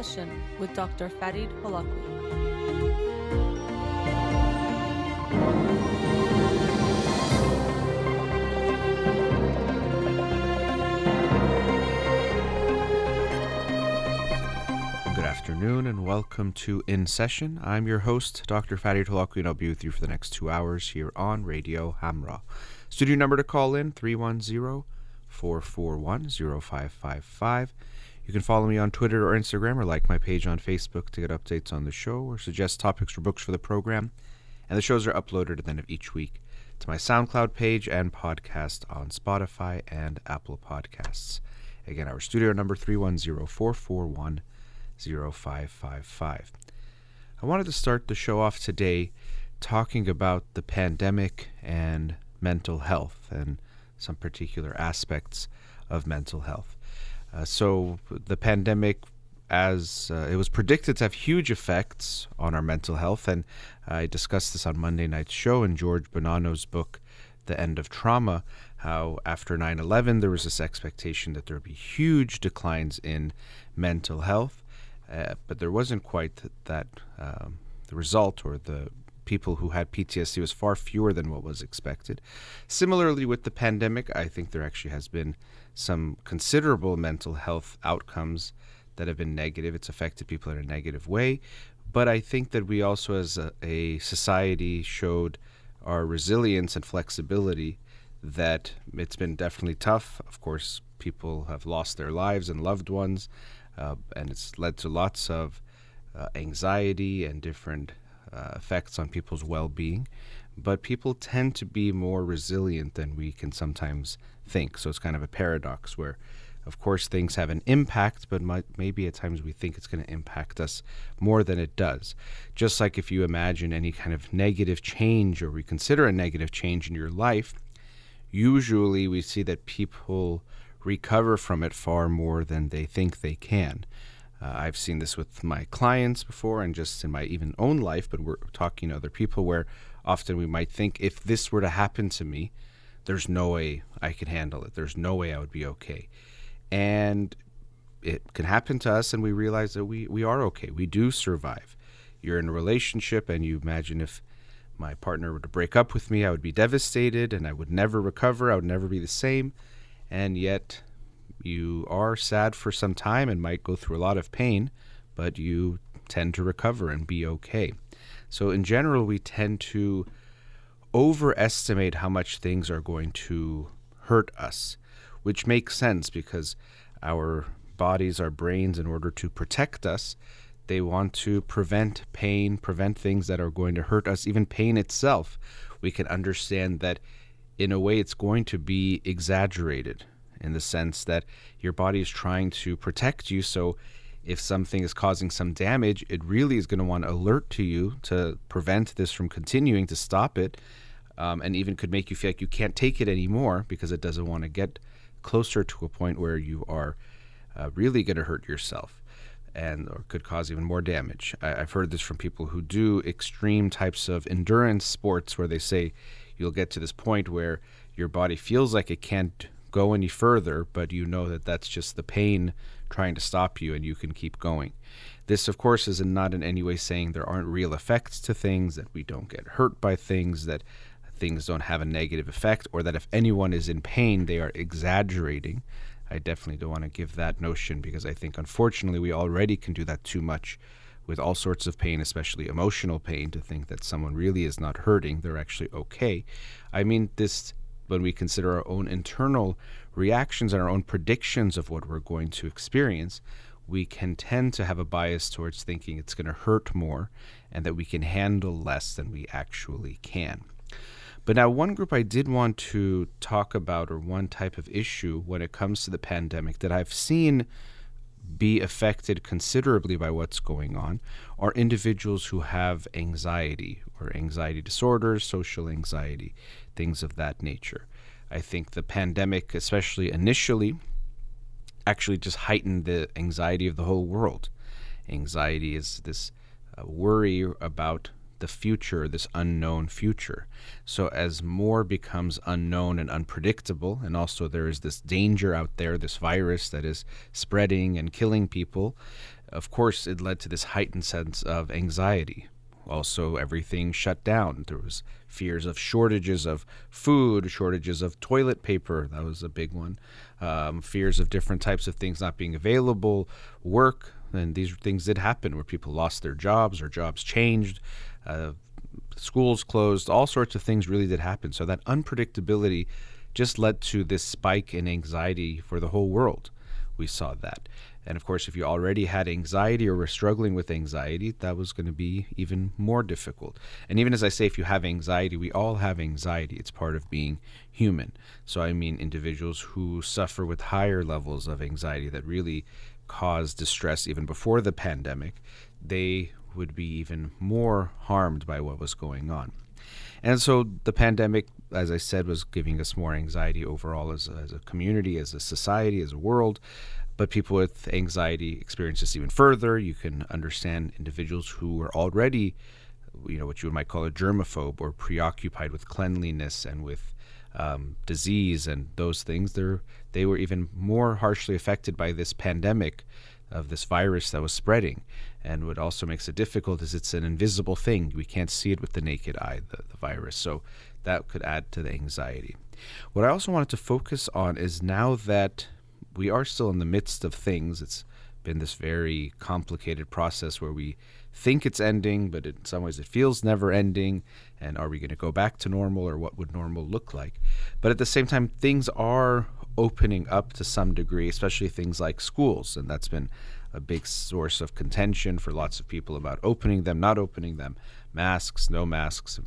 Session with Dr. Farid Holakouee. Good afternoon and welcome to In Session. I'm your host, Dr. Farid Holakouee, and I'll be with you for the next 2 hours here on Radio Hamra. Studio number to call in, 310-441-0555. You can follow me on Twitter or Instagram or like my page on Facebook to get updates on the show or suggest topics or books for the program. And the shows are uploaded at the end of each week to my SoundCloud page and podcast on Spotify and Apple Podcasts. Again, our studio number, 310-441-0555. I wanted to start the show off today talking about the pandemic and mental health and some particular aspects of mental health. So the pandemic, as it was predicted to have huge effects on our mental health, and I discussed this on Monday night's show in George Bonanno's book, The End of Trauma, how after 9/11 there was this expectation that there would be huge declines in mental health, but there wasn't quite that. The result, or the people who had PTSD, was far fewer than what was expected. Similarly with the pandemic, I think there actually has been some considerable mental health outcomes that have been negative. It's affected people in a negative way, but I think that we also as a society showed our resilience and flexibility, that it's been definitely tough. Of course, people have lost their lives and loved ones, and it's led to lots of anxiety and different effects on people's well-being. But people tend to be more resilient than we can sometimes think. So it's kind of a paradox where, of course, things have an impact, but maybe at times we think it's going to impact us more than it does. Just like if you imagine any kind of negative change, or we consider a negative change in your life, usually we see that people recover from it far more than they think they can. I've seen this with my clients before, and just in my even own life, but we're talking to other people where often we might think, if this were to happen to me, there's no way I could handle it. There's no way I would be okay. And it can happen to us, and we realize that we are okay. We do survive. You're in a relationship, and you imagine if my partner were to break up with me, I would be devastated, and I would never recover. I would never be the same. And yet you are sad for some time and might go through a lot of pain, but you tend to recover and be okay. So in general, we tend to overestimate how much things are going to hurt us, which makes sense because our bodies, our brains, in order to protect us, they want to prevent pain, prevent things that are going to hurt us, even pain itself. We can understand that in a way it's going to be exaggerated, in the sense that your body is trying to protect you. So if something is causing some damage, it really is going to want to alert to you to prevent this from continuing, to stop it, and even could make you feel like you can't take it anymore because it doesn't want to get closer to a point where you are really going to hurt yourself, and or could cause even more damage. I've heard this from people who do extreme types of endurance sports, where they say you'll get to this point where your body feels like it can't go any further, but you know that that's just the pain trying to stop you, and you can keep going. This, of course, is not in any way saying there aren't real effects to things, that we don't get hurt by things, that things don't have a negative effect, or that if anyone is in pain, they are exaggerating. I definitely don't want to give that notion, because I think, unfortunately, we already can do that too much with all sorts of pain, especially emotional pain, to think that someone really is not hurting, they're actually okay. I mean this when we consider our own internal reactions and our own predictions of what we're going to experience. We can tend to have a bias towards thinking it's going to hurt more and that we can handle less than we actually can. But now, one group I did want to talk about, or one type of issue when it comes to the pandemic that I've seen be affected considerably by what's going on, are individuals who have anxiety or anxiety disorders, social anxiety, things of that nature. I think the pandemic, especially initially, actually just heightened the anxiety of the whole world. Anxiety is this worry about the future, this unknown future. So as more becomes unknown and unpredictable, and also there is this danger out there, this virus that is spreading and killing people, Of course, it led to this heightened sense of anxiety. Also, everything shut down. There was fears of shortages of food, shortages of toilet paper. That was a big one. Fears of different types of things not being available, work. And these things did happen where people lost their jobs or jobs changed, schools closed, all sorts of things really did happen. So that unpredictability just led to this spike in anxiety for the whole world. We saw that. And of course, if you already had anxiety or were struggling with anxiety, that was going to be even more difficult. And even as I say, if you have anxiety, we all have anxiety. It's part of being human. So I mean individuals who suffer with higher levels of anxiety that really cause distress even before the pandemic, they would be even more harmed by what was going on. And so the pandemic, as I said, was giving us more anxiety overall as a community, as a society, as a world. But people with anxiety experience this even further. You can understand individuals who are already, what you might call a germaphobe or preoccupied with cleanliness and with disease and those things. They were even more harshly affected by this pandemic of this virus that was spreading. And what also makes it difficult is it's an invisible thing. We can't see it with the naked eye, the virus. So that could add to the anxiety. What I also wanted to focus on is now that we are still in the midst of things, it's been this very complicated process where we think it's ending, but in some ways it feels never ending. And are we going to go back to normal, or what would normal look like? But at the same time, things are opening up to some degree, especially things like schools. And that's been a big source of contention for lots of people about opening them, not opening them, masks, no masks,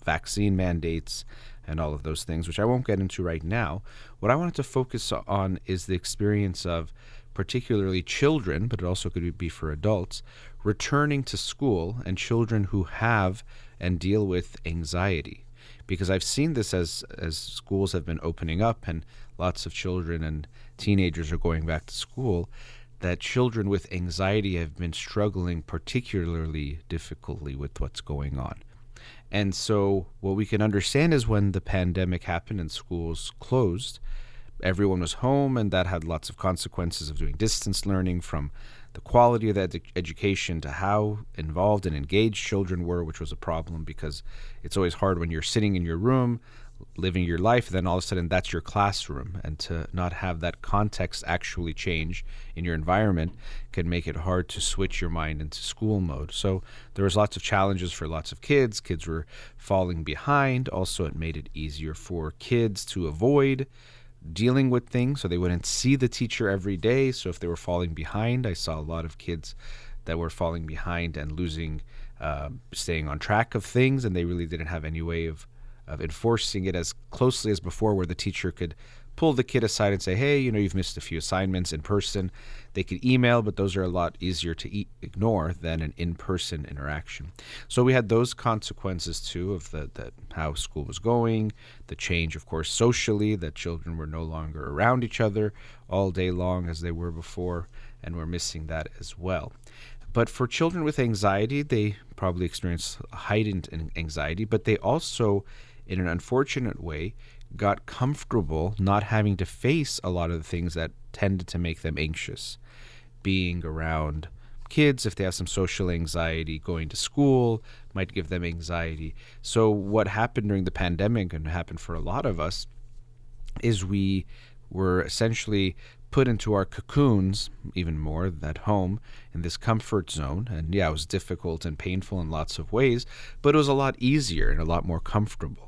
vaccine mandates, and all of those things, which I won't get into right now. What I wanted to focus on is the experience of particularly children, but it also could be for adults, returning to school, and children who have and deal with anxiety. Because I've seen this as schools have been opening up and lots of children and teenagers are going back to school, that children with anxiety have been struggling particularly difficultly with what's going on. And so what we can understand is when the pandemic happened and schools closed, everyone was home, and that had lots of consequences of doing distance learning, from the quality of the education to how involved and engaged children were, which was a problem because it's always hard when you're sitting in your room, living your life, then all of a sudden that's your classroom, and to not have that context actually change in your environment can make it hard to switch your mind into school mode. So there was lots of challenges for lots of kids. Kids were falling behind. Also, it made it easier for kids to avoid dealing with things, so they wouldn't see the teacher every day. So if they were falling behind, I saw a lot of kids that were falling behind and losing, staying on track of things, and they really didn't have any way of enforcing it as closely as before, where the teacher could pull the kid aside and say, hey, you've missed a few assignments in person. They could email, but those are a lot easier to ignore than an in-person interaction. So we had those consequences too of how school was going, the change, of course, socially, that children were no longer around each other all day long as they were before, and we're missing that as well. But for children with anxiety, they probably experience heightened anxiety, but they also, in an unfortunate way, got comfortable not having to face a lot of the things that tended to make them anxious. Being around kids, if they have some social anxiety, going to school might give them anxiety. So what happened during the pandemic, and happened for a lot of us, is we were essentially put into our cocoons even more at home, in this comfort zone. And yeah, it was difficult and painful in lots of ways, but it was a lot easier and a lot more comfortable.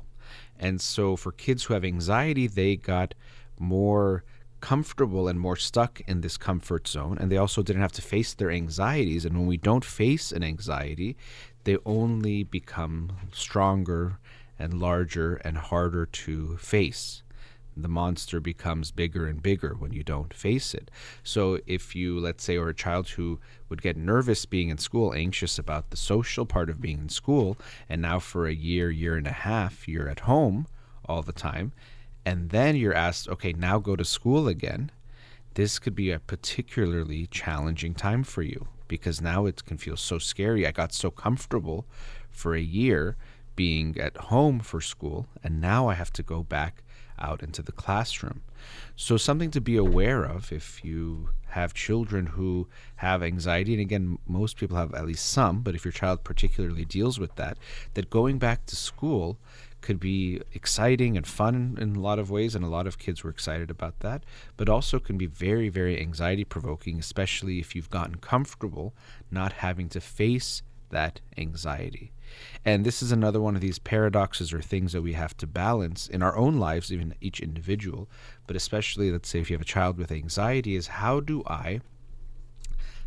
And so for kids who have anxiety, they got more comfortable and more stuck in this comfort zone, and they also didn't have to face their anxieties. And when we don't face an anxiety, they only become stronger and larger and harder to face. The monster becomes bigger and bigger when you don't face it. So if you, let's say, are a child who would get nervous being in school, anxious about the social part of being in school, and now for a year and a half, you're at home all the time, and then you're asked, okay, now go to school again, this could be a particularly challenging time for you, because now it can feel so scary. I got so comfortable for a year being at home for school, and now I have to go back out into the classroom. So something to be aware of if you have children who have anxiety, and again, most people have at least some, but if your child particularly deals with that, that going back to school could be exciting and fun in a lot of ways, and a lot of kids were excited about that, but also can be very, very anxiety provoking, especially if you've gotten comfortable not having to face that anxiety. And this is another one of these paradoxes or things that we have to balance in our own lives, even each individual, but especially, let's say, if you have a child with anxiety, is how do I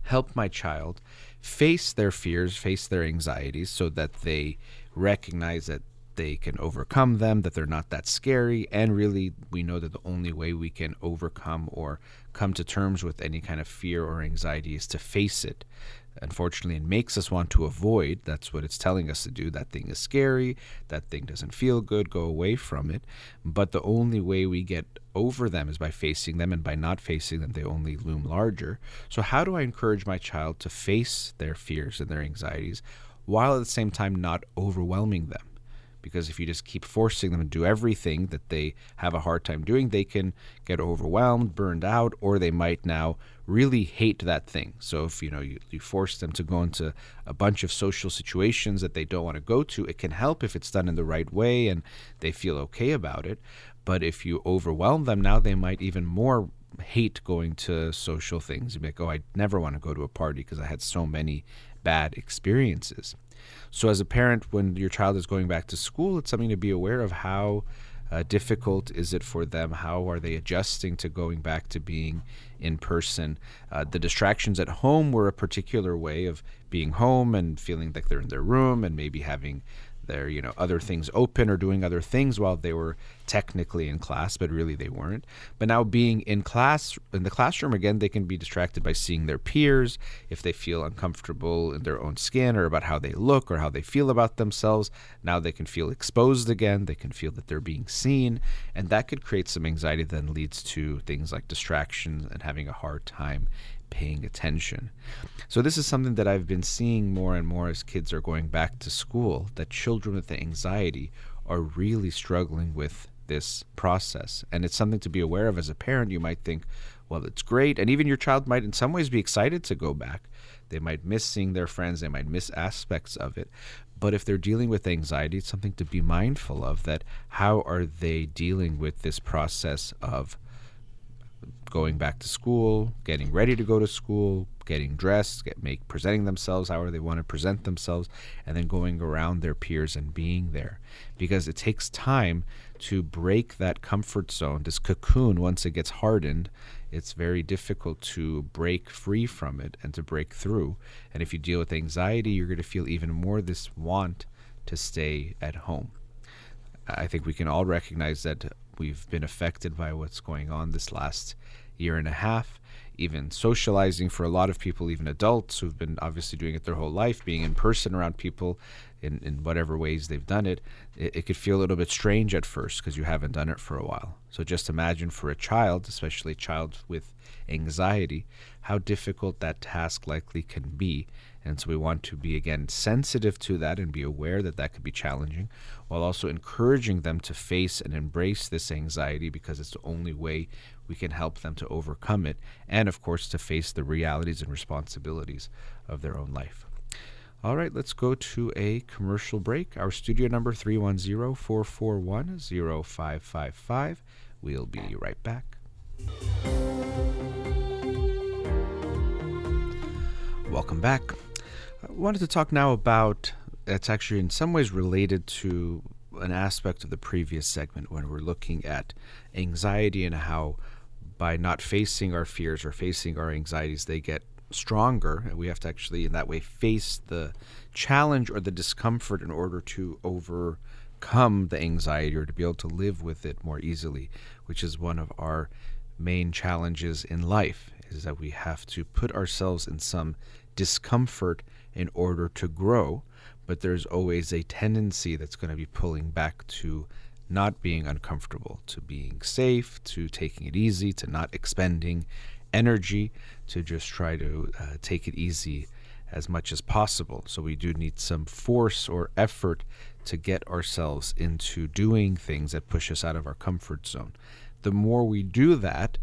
help my child face their fears, face their anxieties, so that they recognize that they can overcome them, that they're not that scary. And really, we know that the only way we can overcome or come to terms with any kind of fear or anxiety is to face it. Unfortunately, it makes us want to avoid. That's what it's telling us to do. That thing is scary. That thing doesn't feel good. Go away from it. But the only way we get over them is by facing them, and by not facing them, they only loom larger. So how do I encourage my child to face their fears and their anxieties while at the same time not overwhelming them? Because if you just keep forcing them to do everything that they have a hard time doing, they can get overwhelmed, burned out, or they might now really hate that thing. So if you force them to go into a bunch of social situations that they don't want to go to, it can help if it's done in the right way and they feel okay about it. But if you overwhelm them, now they might even more hate going to social things. You'd be like, oh, I never want to go to a party because I had so many bad experiences. So as a parent, when your child is going back to school, it's something to be aware of. How difficult is it for them? How are they adjusting to going back to being in person? The distractions at home were a particular way of being home and feeling like they're in their room and maybe having their other things open or doing other things while they were technically in class, but really they weren't. But now being in the classroom again, they can be distracted by seeing their peers. If they feel uncomfortable in their own skin or about how they look or how they feel about themselves, now they can feel exposed again. They can feel that they're being seen, and that could create some anxiety that then leads to things like distractions and having a hard time paying attention. So this is something that I've been seeing more and more as kids are going back to school, that children with anxiety are really struggling with this process. And it's something to be aware of as a parent. You might think, well, it's great. And even your child might in some ways be excited to go back. They might miss seeing their friends. They might miss aspects of it. But if they're dealing with anxiety, it's something to be mindful of, that how are they dealing with this process of going back to school, getting ready to go to school, getting dressed, presenting themselves however they want to present themselves, and then going around their peers and being there. Because it takes time to break that comfort zone, this cocoon. Once it gets hardened, it's very difficult to break free from it and to break through. And if you deal with anxiety, you're going to feel even more this want to stay at home. I think we can all recognize that we've been affected by what's going on this last year and a half. Even socializing for a lot of people, even adults who've been obviously doing it their whole life, being in person around people in whatever ways they've done it, it could feel a little bit strange at first because you haven't done it for a while. So just imagine for a child, especially a child with anxiety, how difficult that task likely can be. And so we want to be, again, sensitive to that and be aware that that could be challenging, while also encouraging them to face and embrace this anxiety, because it's the only way we can help them to overcome it, and of course to face the realities and responsibilities of their own life. All right, let's go to a commercial break. Our studio number 310-441-0555. We'll be right back. Welcome back. I wanted to talk now about, it's actually in some ways related to an aspect of the previous segment when we're looking at anxiety and how by not facing our fears or facing our anxieties, they get stronger, and we have to actually in that way face the challenge or the discomfort in order to overcome the anxiety or to be able to live with it more easily, which is one of our main challenges in life, is that we have to put ourselves in some discomfort in order to grow, but there's always a tendency that's going to be pulling back to not being uncomfortable, to being safe, to taking it easy, to not expending energy, to just try to take it easy as much as possible. So we do need some force or effort to get ourselves into doing things that push us out of our comfort zone. The more we do that,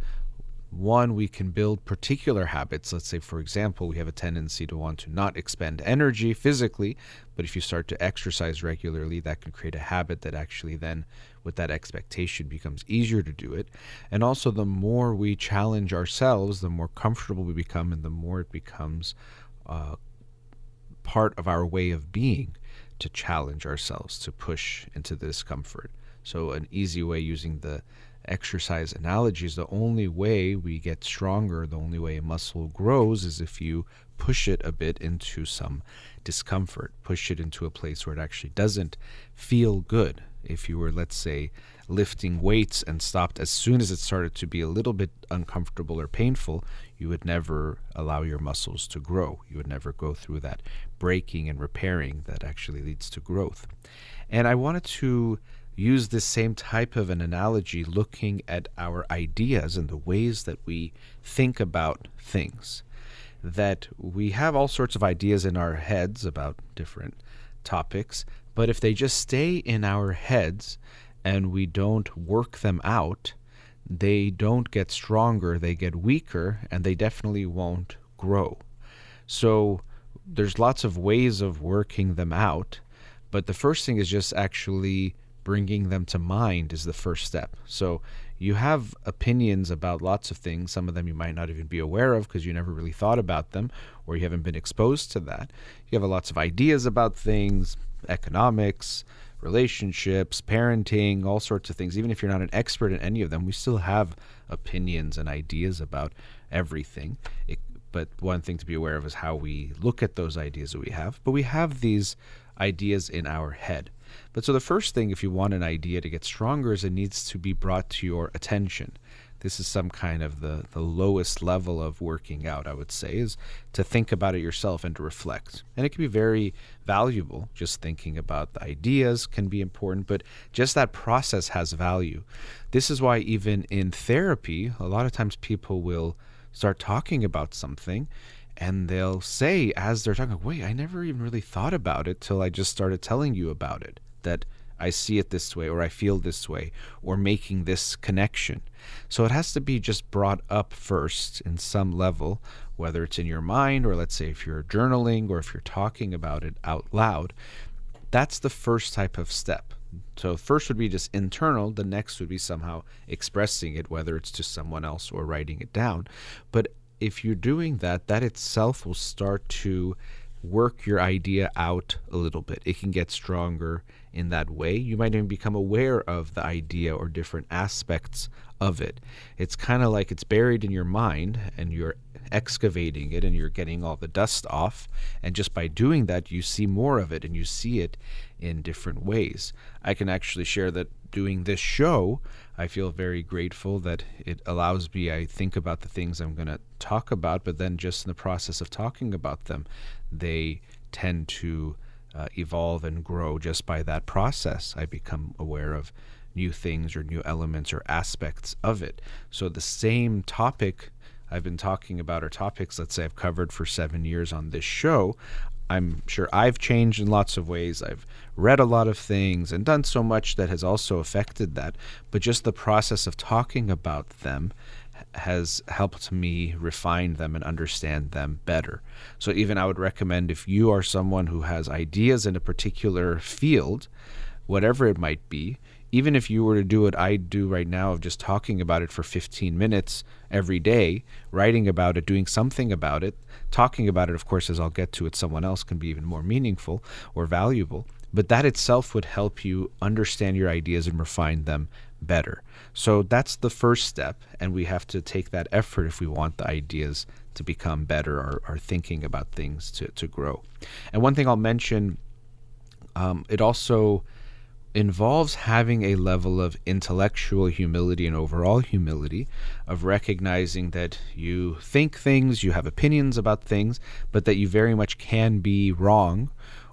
one, we can build particular habits. Let's say, for example, we have a tendency to want to not expend energy physically, but if you start to exercise regularly, that can create a habit that actually then, with that expectation, becomes easier to do it. And also, the more we challenge ourselves, the more comfortable we become, and the more it becomes part of our way of being to challenge ourselves, to push into the discomfort. So an easy way, using the exercise analogy, is the only way we get stronger, the only way a muscle grows, is if you push it a bit into some discomfort, push it into a place where it actually doesn't feel good. If you were, let's say, lifting weights and stopped as soon as it started to be a little bit uncomfortable or painful, you would never allow your muscles to grow. You would never go through that breaking and repairing that actually leads to growth. And I wanted to use this same type of an analogy looking at our ideas and the ways that we think about things. That we have all sorts of ideas in our heads about different topics, but if they just stay in our heads and we don't work them out, they don't get stronger, they get weaker, and they definitely won't grow. So there's lots of ways of working them out, but the first thing is just actually bringing them to mind is the first step. So you have opinions about lots of things. Some of them you might not even be aware of because you never really thought about them, or you haven't been exposed to that. You have lots of ideas about things, economics, relationships, parenting, all sorts of things. Even if you're not an expert in any of them, we still have opinions and ideas about everything. But one thing to be aware of is how we look at those ideas that we have. But we have these ideas in our head. But so the first thing, if you want an idea to get stronger, is it needs to be brought to your attention. This is some kind of the lowest level of working out, I would say, is to think about it yourself and to reflect. And it can be very valuable. Just thinking about the ideas can be important, but just that process has value. This is why even in therapy, a lot of times people will start talking about something and they'll say, as they're talking, wait, I never even really thought about it till I just started telling you about it, that I see it this way, or I feel this way, or making this connection. So it has to be just brought up first in some level, whether it's in your mind, or let's say if you're journaling, or if you're talking about it out loud. That's the first type of step. So first would be just internal. The next would be somehow expressing it, whether it's to someone else or writing it down. But if you're doing that, that itself will start to work your idea out a little bit. It can get stronger in that way. You might even become aware of the idea or different aspects of it. It's kind of like it's buried in your mind and you're excavating it and you're getting all the dust off. And just by doing that, you see more of it and you see it in different ways. I can actually share that doing this show, I feel very grateful that it allows me, I think about the things I'm going to talk about, but then just in the process of talking about them, they tend to evolve and grow just by that process. I become aware of new things or new elements or aspects of it. So the same topic I've been talking about, or topics, let's say I've covered for 7 years on this show, I'm sure I've changed in lots of ways. I've read a lot of things and done so much that has also affected that. But just the process of talking about them has helped me refine them and understand them better. So even I would recommend, if you are someone who has ideas in a particular field, whatever it might be, even if you were to do what I do right now of just talking about it for 15 minutes every day, writing about it, doing something about it, talking about it, of course, as I'll get to it, someone else can be even more meaningful or valuable. But that itself would help you understand your ideas and refine them better. So that's the first step, and we have to take that effort if we want the ideas to become better, or our thinking about things to grow. And one thing I'll mention, it also involves having a level of intellectual humility and overall humility, of recognizing that you think things, you have opinions about things, but that you very much can be wrong,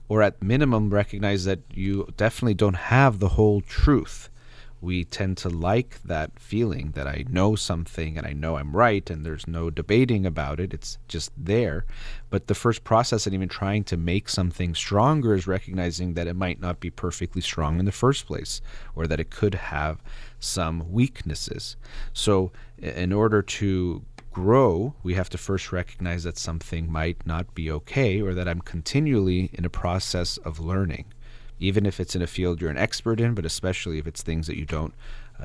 or at minimum recognize that you definitely don't have the whole truth, We tend to like that feeling that I know something and I know I'm right and there's no debating about it. It's just there. But the first process in even trying to make something stronger is recognizing that it might not be perfectly strong in the first place, or that it could have some weaknesses. So in order to grow, we have to first recognize that something might not be okay, or that I'm continually in a process of learning, even if it's in a field you're an expert in, but especially if it's things that you don't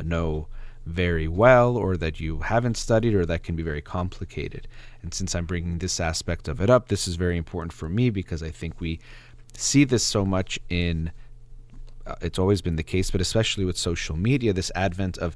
know very well, or that you haven't studied, or that can be very complicated. And since I'm bringing this aspect of it up, this is very important for me because I think we see this so much in it's always been the case, but especially with social media, this advent of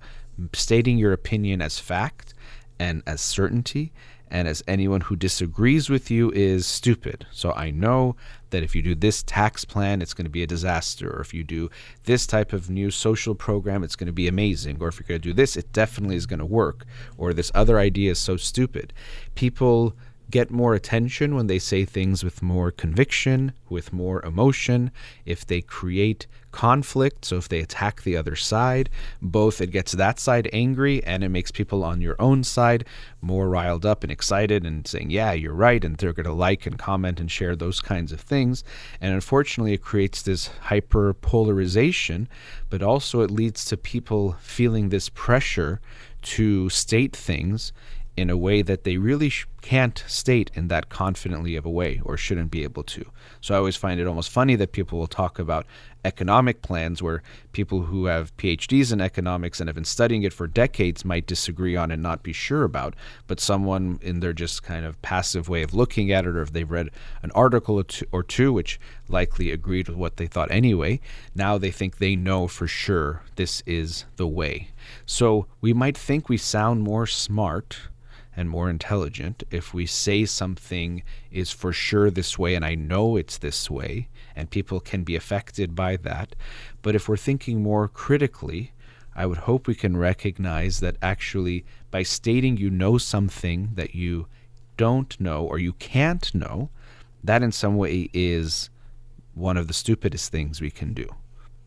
stating your opinion as fact and as certainty, and as anyone who disagrees with you is stupid. So I know that if you do this tax plan, it's going to be a disaster. Or if you do this type of new social program, it's going to be amazing. Or if you're going to do this, it definitely is going to work. Or this other idea is so stupid. People get more attention when they say things with more conviction, with more emotion. If they create conflict, so if they attack the other side, both it gets that side angry and it makes people on your own side more riled up and excited and saying, yeah, you're right, and they're going to like and comment and share those kinds of things. And unfortunately, it creates this hyper polarization, but also it leads to people feeling this pressure to state things in a way that they really can't state in that confidently of a way, or shouldn't be able to. So I always find it almost funny that people will talk about economic plans where people who have PhDs in economics and have been studying it for decades might disagree on and not be sure about, but someone in their just kind of passive way of looking at it, or if they've read an article or two which likely agreed with what they thought anyway, now they think they know for sure this is the way. So we might think we sound more smart and more intelligent if we say something is for sure this way and I know it's this way, and people can be affected by that. But if we're thinking more critically, I would hope we can recognize that actually by stating you know something that you don't know or you can't know, that in some way is one of the stupidest things we can do.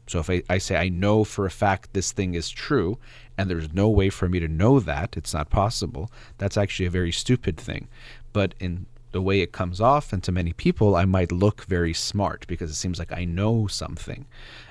So if I say I know for a fact this thing is true, and there's no way for me to know that, it's not possible, that's actually a very stupid thing. But in the way it comes off, and to many people, I might look very smart because it seems like I know something.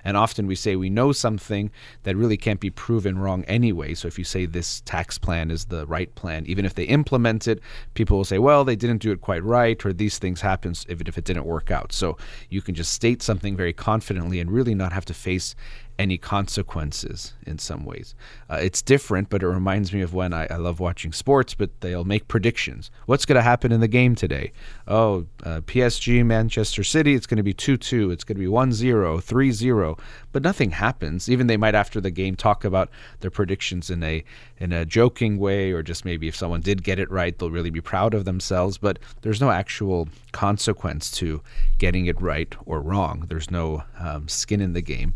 And often we say we know something that really can't be proven wrong anyway. So if you say this tax plan is the right plan, even if they implement it, people will say, well, they didn't do it quite right, or these things happen even if it didn't work out. So you can just state something very confidently and really not have to face any consequences in some ways. It's different, but it reminds me of when I love watching sports, but they'll make predictions. What's going to happen in the game today? Oh, PSG, Manchester City, it's going to be 2-2. It's going to be 1-0, 3-0. But nothing happens. Even they might after the game talk about their predictions in a joking way, or just maybe if someone did get it right, they'll really be proud of themselves. But there's no actual consequence to getting it right or wrong. There's no skin in the game.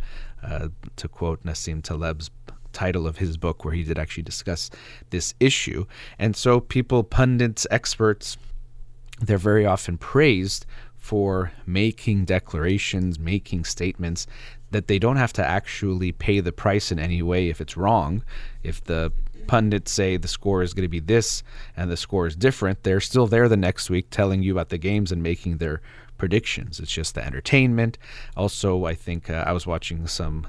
To quote Nassim Taleb's title of his book, where he did actually discuss this issue. And so people, pundits, experts, they're very often praised for making declarations, making statements that they don't have to actually pay the price in any way if it's wrong. If the pundits say the score is going to be this and the score is different, they're still there the next week telling you about the games and making their predictions. It's just the entertainment. Also, I think I was watching some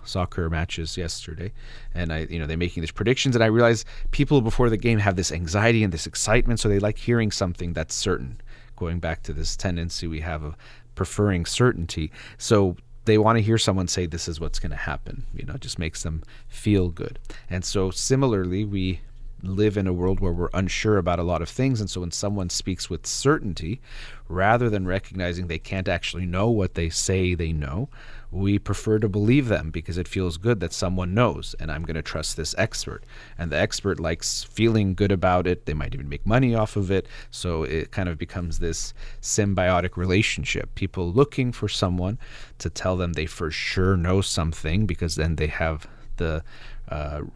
soccer matches yesterday, and they're making these predictions, and I realized people before the game have this anxiety and this excitement, so they like hearing something that's certain. Going back to this tendency we have of preferring certainty. So they want to hear someone say this is what's going to happen. It just makes them feel good. And so similarly, we live in a world where we're unsure about a lot of things, and so when someone speaks with certainty, rather than recognizing they can't actually know what they say they know, we prefer to believe them because it feels good that someone knows, and I'm going to trust this expert. And the expert likes feeling good about it. They might even make money off of it. So it kind of becomes this symbiotic relationship. People looking for someone to tell them they for sure know something, because then they have the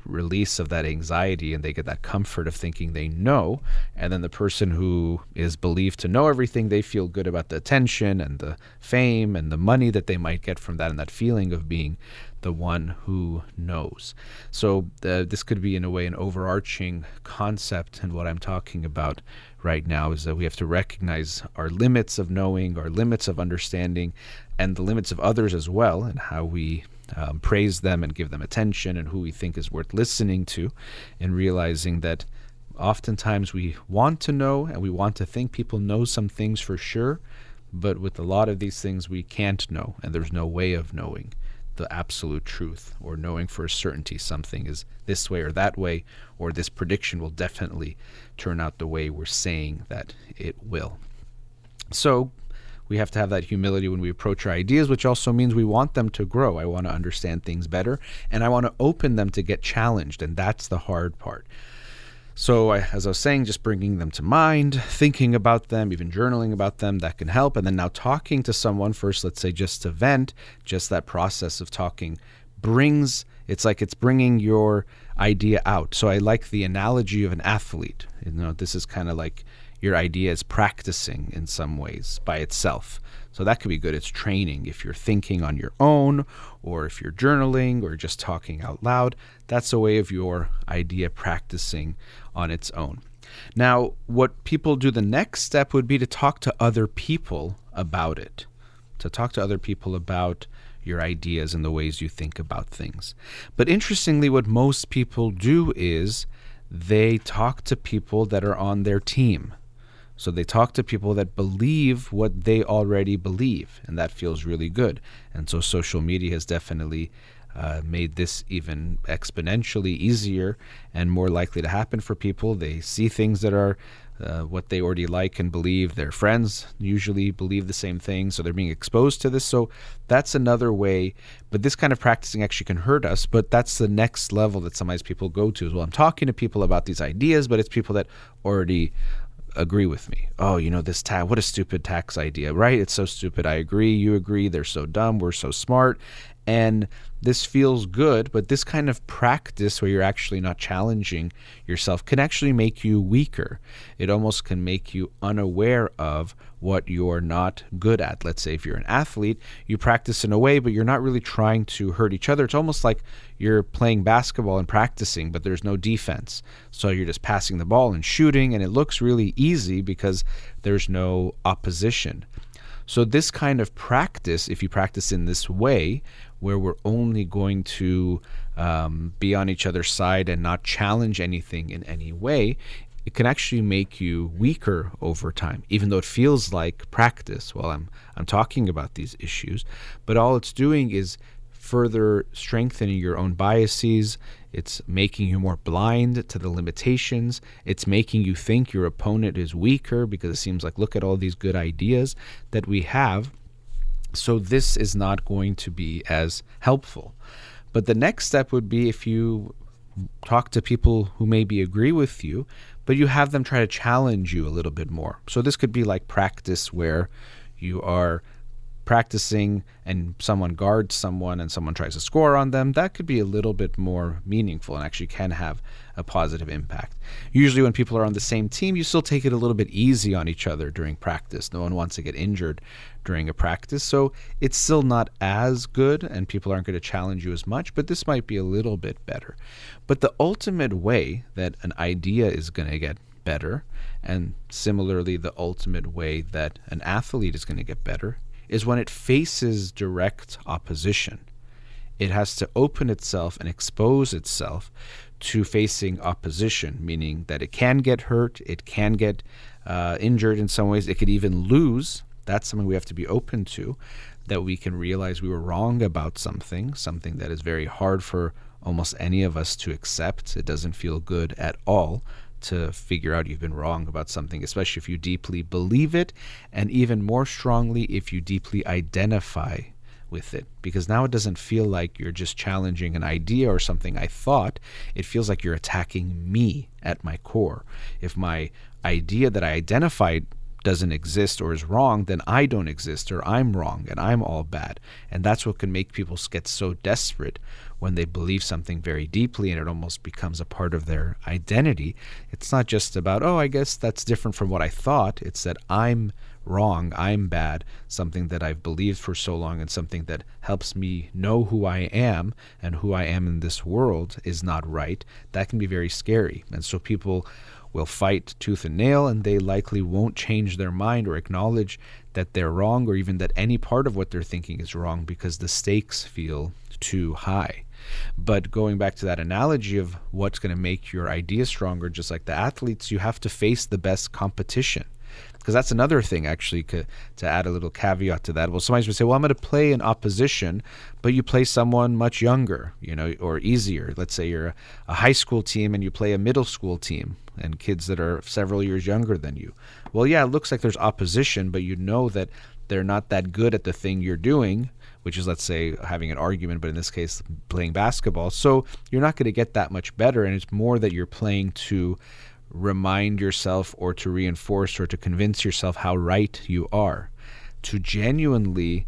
release of that anxiety, and they get that comfort of thinking they know. And then the person who is believed to know everything, they feel good about the attention and the fame and the money that they might get from that, and that feeling of being the one who knows. So this could be, in a way, an overarching concept. And what I'm talking about right now is that we have to recognize our limits of knowing, our limits of understanding, and the limits of others as well, and how we praise them and give them attention, and who we think is worth listening to, and realizing that oftentimes we want to know and we want to think people know some things for sure, but with a lot of these things we can't know, and there's no way of knowing the absolute truth, or knowing for a certainty something is this way or that way, or this prediction will definitely turn out the way we're saying that it will. So we have to have that humility when we approach our ideas, which also means we want them to grow. I want to understand things better, and I want to open them to get challenged, and that's the hard part. So as I was saying, just bringing them to mind, thinking about them, even journaling about them, that can help. And then now talking to someone first, let's say just to vent, just that process of talking it's like it's bringing your idea out. So I like the analogy of an athlete. This is kind of like your idea is practicing in some ways by itself. So that could be good. It's training. If you're thinking on your own, or if you're journaling or just talking out loud, that's a way of your idea practicing on its own. Now, what people do, the next step would be to talk to other people about it, to talk to other people about your ideas and the ways you think about things. But interestingly, what most people do is they talk to people that are on their team. So they talk to people that believe what they already believe, and that feels really good. And so social media has definitely made this even exponentially easier and more likely to happen for people. They see things that are what they already like and believe. Their friends usually believe the same thing, so they're being exposed to this. So that's another way. But this kind of practicing actually can hurt us, but that's the next level that sometimes people go to. Is, well, I'm talking to people about these ideas, but it's people that already agree with me. Oh, this what a stupid tax idea, right? It's so stupid. I agree. You agree. They're so dumb. We're so smart. And this feels good, but this kind of practice where you're actually not challenging yourself can actually make you weaker. It almost can make you unaware of what you're not good at. Let's say if you're an athlete, you practice in a way, but you're not really trying to hurt each other. It's almost like you're playing basketball and practicing, but there's no defense. So you're just passing the ball and shooting, and it looks really easy because there's no opposition. So this kind of practice, if you practice in this way, where we're only going to be on each other's side and not challenge anything in any way, it can actually make you weaker over time, even though it feels like practice while I'm talking about these issues. But all it's doing is further strengthening your own biases. It's making you more blind to the limitations. It's making you think your opponent is weaker because it seems like, look at all these good ideas that we have. So this is not going to be as helpful. But the next step would be if you talk to people who maybe agree with you, but you have them try to challenge you a little bit more. So this could be like practice where you are practicing and someone guards someone and someone tries to score on them. That could be a little bit more meaningful and actually can have a positive impact. Usually when people are on the same team, you still take it a little bit easy on each other during practice. No one wants to get injured during a practice, so it's still not as good and people aren't going to challenge you as much, but this might be a little bit better. But the ultimate way that an idea is going to get better, and similarly the ultimate way that an athlete is going to get better, is when it faces direct opposition. It has to open itself and expose itself to facing opposition, meaning that it can get hurt, it can get injured in some ways, it could even lose. That's something we have to be open to, that we can realize we were wrong about something that is very hard for almost any of us to accept. It doesn't feel good at all to figure out you've been wrong about something, especially if you deeply believe it, and even more strongly if you deeply identify with it, because now it doesn't feel like you're just challenging an idea or something I thought. It feels like you're attacking me at my core. If my idea that I identified doesn't exist or is wrong, then I don't exist or I'm wrong and I'm all bad. And that's what can make people get so desperate when they believe something very deeply and it almost becomes a part of their identity. It's not just about, oh, I guess that's different from what I thought. It's that I'm wrong, I'm bad, something that I've believed for so long and something that helps me know who I am and who I am in this world is not right. That can be very scary. And so people will fight tooth and nail, and they likely won't change their mind or acknowledge that they're wrong or even that any part of what they're thinking is wrong because the stakes feel too high. But going back to that analogy of what's going to make your idea stronger, just like the athletes, you have to face the best competition. Because that's another thing, actually, to add a little caveat to that. Well, somebody would say, well, I'm going to play in opposition, but you play someone much younger, or easier. Let's say you're a high school team and you play a middle school team and kids that are several years younger than you. Well, yeah, it looks like there's opposition, but you know that they're not that good at the thing you're doing, which is, let's say, having an argument, but in this case, playing basketball. So you're not going to get that much better, and it's more that you're playing to remind yourself or to reinforce or to convince yourself how right you are. To genuinely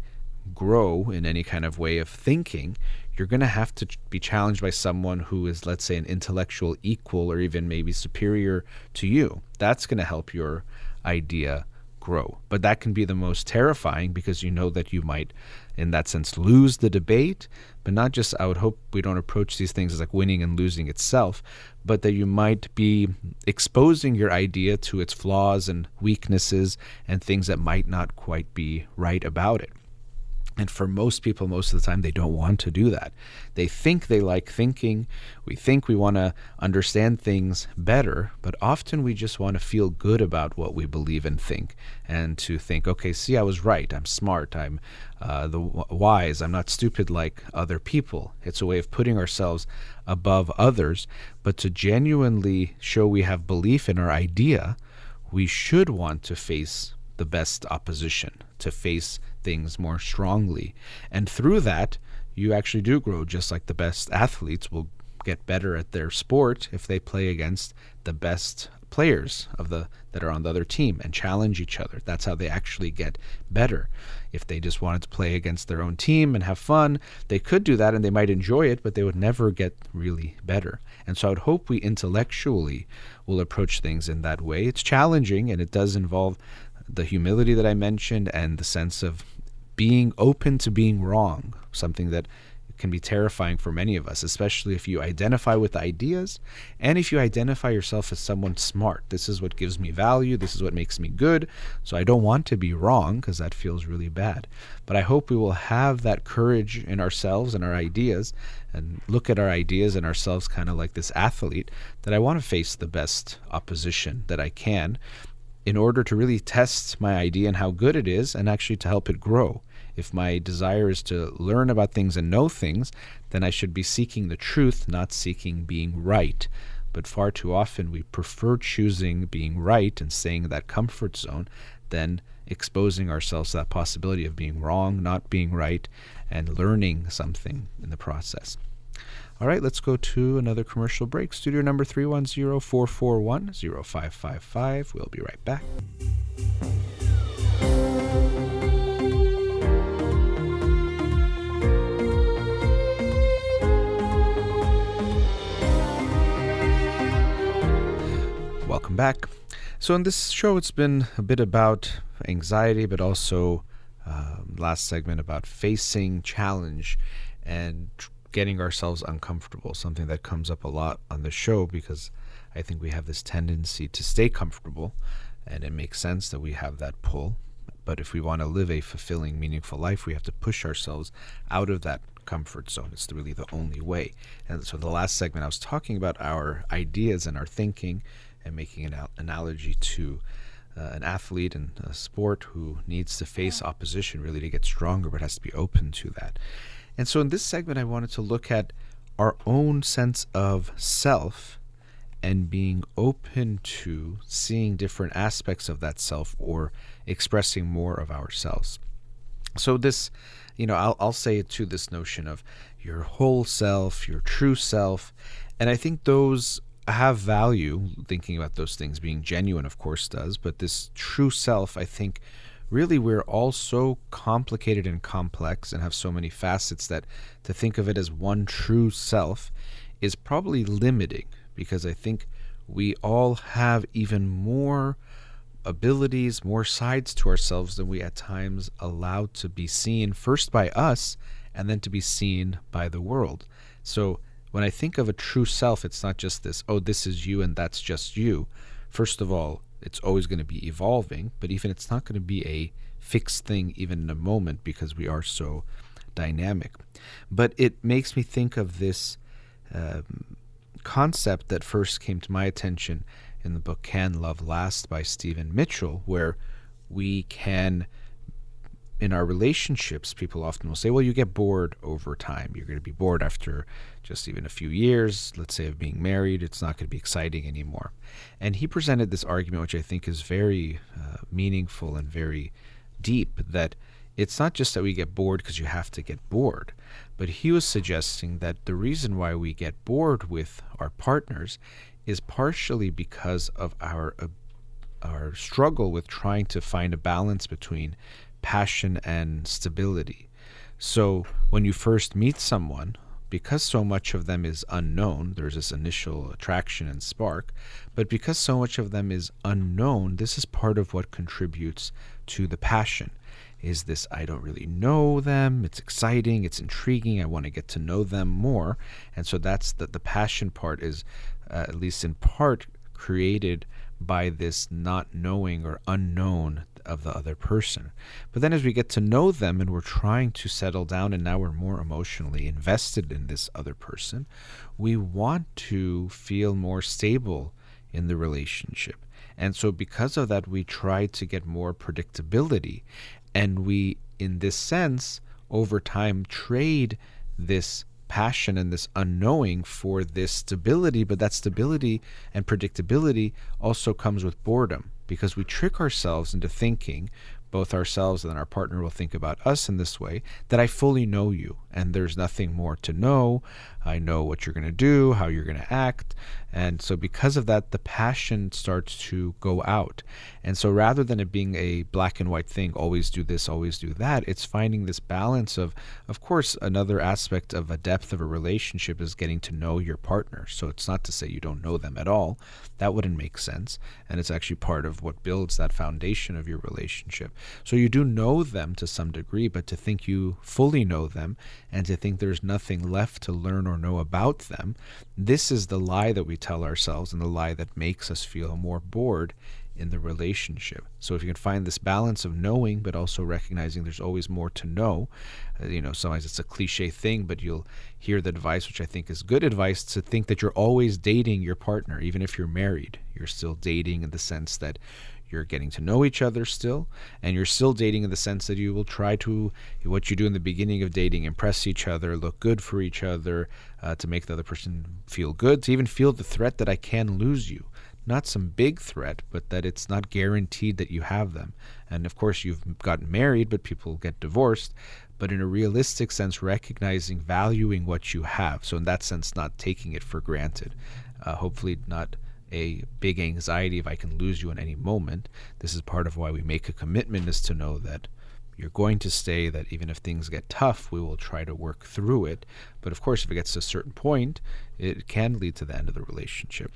grow in any kind of way of thinking, you're going to have to be challenged by someone who is, let's say, an intellectual equal or even maybe superior to you. That's going to help your idea grow. But that can be the most terrifying because you know that you might, in that sense, lose the debate. But not just, I would hope we don't approach these things as like winning and losing itself, but that you might be exposing your idea to its flaws and weaknesses and things that might not quite be right about it. And for most people, most of the time, they don't want to do that. They think they like thinking. We think we want to understand things better, but often we just want to feel good about what we believe and think, and to think, okay, see, I was right. I'm smart. I'm wise. I'm not stupid like other people. It's a way of putting ourselves above others. But to genuinely show we have belief in our idea, we should want to face the best opposition, to face things more strongly. And through that, you actually do grow, just like the best athletes will get better at their sport if they play against the best players that are on the other team and challenge each other. That's how they actually get better. If they just wanted to play against their own team and have fun, they could do that and they might enjoy it, but they would never get really better. And so I would hope we intellectually will approach things in that way. It's challenging, and it does involve the humility that I mentioned and the sense of being open to being wrong, something that can be terrifying for many of us, especially if you identify with ideas and if you identify yourself as someone smart. This is what gives me value. This is what makes me good. So I don't want to be wrong because that feels really bad. But I hope we will have that courage in ourselves and our ideas and look at our ideas and ourselves kind of like this athlete, that I want to face the best opposition that I can in order to really test my idea and how good it is, and actually to help it grow. If my desire is to learn about things and know things, then I should be seeking the truth, not seeking being right. But far too often we prefer choosing being right and staying in that comfort zone than exposing ourselves to that possibility of being wrong, not being right, and learning something in the process. All right, let's go to another commercial break. Studio number 310-441-0555. We'll be right back. Welcome back. So in this show, it's been a bit about anxiety, but also last segment about facing challenge and getting ourselves uncomfortable, something that comes up a lot on the show because I think we have this tendency to stay comfortable, and it makes sense that we have that pull. But if we want to live a fulfilling, meaningful life, we have to push ourselves out of that comfort zone. It's really the only way. And so the last segment, I was talking about our ideas and our thinking and making an analogy to an athlete in a sport who needs to face opposition really to get stronger, but has to be open to that. And so in this segment, I wanted to look at our own sense of self and being open to seeing different aspects of that self or expressing more of ourselves. So this, I'll say it to this notion of your whole self, your true self. And I think those have value. Thinking about those things being genuine, of course, does. But this true self, I think, really we're all so complicated and complex and have so many facets that to think of it as one true self is probably limiting, because I think we all have even more abilities, more sides to ourselves than we at times allow to be seen, first by us and then to be seen by the world. So when I think of a true self, it's not just this, oh, this is you and that's just you. First of all, it's always going to be evolving, but even it's not going to be a fixed thing even in a moment, because we are so dynamic. But it makes me think of this concept that first came to my attention in the book Can Love Last by Stephen Mitchell, where we can, in our relationships, people often will say, well, you get bored over time. You're going to be bored after just even a few years, let's say, of being married. It's not going to be exciting anymore. And he presented this argument, which I think is very meaningful and very deep, that it's not just that we get bored because you have to get bored, but he was suggesting that the reason why we get bored with our partners is partially because of our struggle with trying to find a balance between passion and stability. So when you first meet someone, because so much of them is unknown, there's this initial attraction and spark, but because so much of them is unknown, this is part of what contributes to the passion. Is this, I don't really know them, it's exciting, it's intriguing, I want to get to know them more. And so that's the passion part is, at least in part, created by this not knowing or unknown of the other person. But then as we get to know them and we're trying to settle down and now we're more emotionally invested in this other person, we want to feel more stable in the relationship. And so because of that, we try to get more predictability. And we, in this sense, over time trade this passion and this unknowing for this stability. But that stability and predictability also comes with boredom, because we trick ourselves into thinking, both ourselves and then our partner will think about us in this way, that I fully know you and there's nothing more to know. I know what you're going to do, how you're going to act. And so because of that, the passion starts to go out. And so rather than it being a black and white thing, always do this, always do that, it's finding this balance of course, another aspect of a depth of a relationship is getting to know your partner. So it's not to say you don't know them at all. That wouldn't make sense. And it's actually part of what builds that foundation of your relationship. So you do know them to some degree, but to think you fully know them and to think there's nothing left to learn or know about them, this is the lie that we tell ourselves and the lie that makes us feel more bored in the relationship. So if you can find this balance of knowing but also recognizing there's always more to know, sometimes it's a cliche thing, but you'll hear the advice, which I think is good advice, to think that you're always dating your partner. Even if you're married, you're still dating in the sense that you're getting to know each other still, and you're still dating in the sense that you will try to, what you do in the beginning of dating, impress each other, look good for each other, to make the other person feel good, to even feel the threat that I can lose you. Not some big threat, but that it's not guaranteed that you have them. And of course, you've gotten married, but people get divorced. But in a realistic sense, recognizing, valuing what you have. So in that sense, not taking it for granted. Hopefully not a big anxiety if I can lose you in any moment. This is part of why we make a commitment, is to know that you're going to stay, that even if things get tough, we will try to work through it. But of course, if it gets to a certain point, it can lead to the end of the relationship.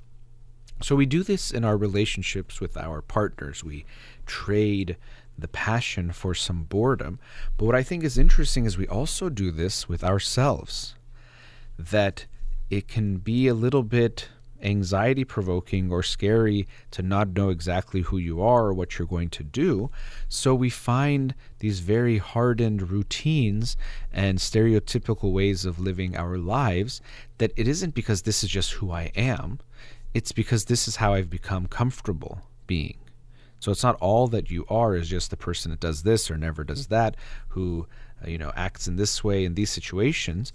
So we do this in our relationships with our partners. We trade the passion for some boredom. But what I think is interesting is we also do this with ourselves, that it can be a little bit anxiety provoking or scary to not know exactly who you are or what you're going to do. So we find these very hardened routines and stereotypical ways of living our lives, that it isn't because this is just who I am. It's because this is how I've become comfortable being. So it's not all that you are is just the person that does this or never does that, who acts in this way in these situations.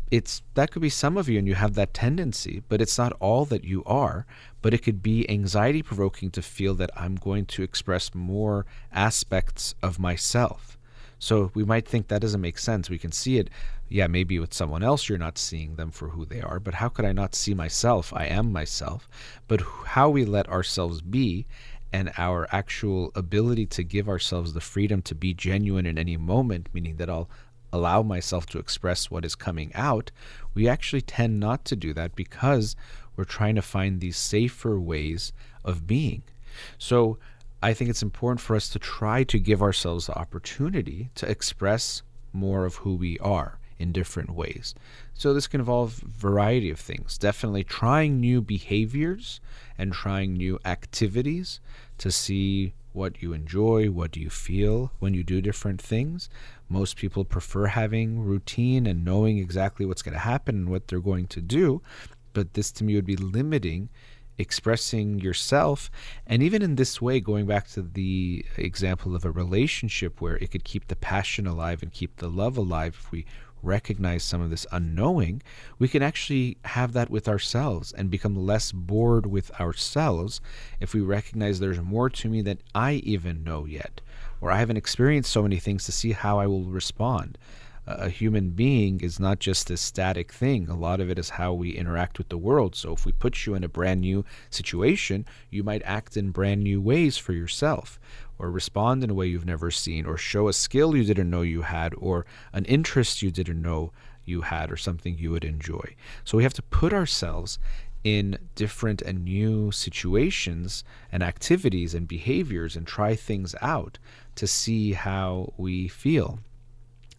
That could be some of you and you have that tendency, but it's not all that you are. But it could be anxiety provoking to feel that I'm going to express more aspects of myself. So we might think that doesn't make sense. We can see it, yeah, maybe with someone else you're not seeing them for who they are, but how could I not see myself? I am myself. But how we let ourselves be and our actual ability to give ourselves the freedom to be genuine in any moment, meaning that I'll allow myself to express what is coming out, we actually tend not to do that because we're trying to find these safer ways of being. So I think it's important for us to try to give ourselves the opportunity to express more of who we are in different ways. So this can involve a variety of things. Definitely trying new behaviors and trying new activities to see what you enjoy, what do you feel when you do different things. Most people prefer having routine and knowing exactly what's going to happen and what they're going to do, but this to me would be limiting expressing yourself. And even in this way, going back to the example of a relationship where it could keep the passion alive and keep the love alive, if we recognize some of this unknowing, we can actually have that with ourselves and become less bored with ourselves if we recognize there's more to me than I even know yet, or I haven't experienced so many things to see how I will respond. A human being is not just a static thing. A lot of it is how we interact with the world. So if we put you in a brand new situation, you might act in brand new ways for yourself, or respond in a way you've never seen, or show a skill you didn't know you had, or an interest you didn't know you had, or something you would enjoy. So we have to put ourselves in different and new situations and activities and behaviors and try things out to see how we feel.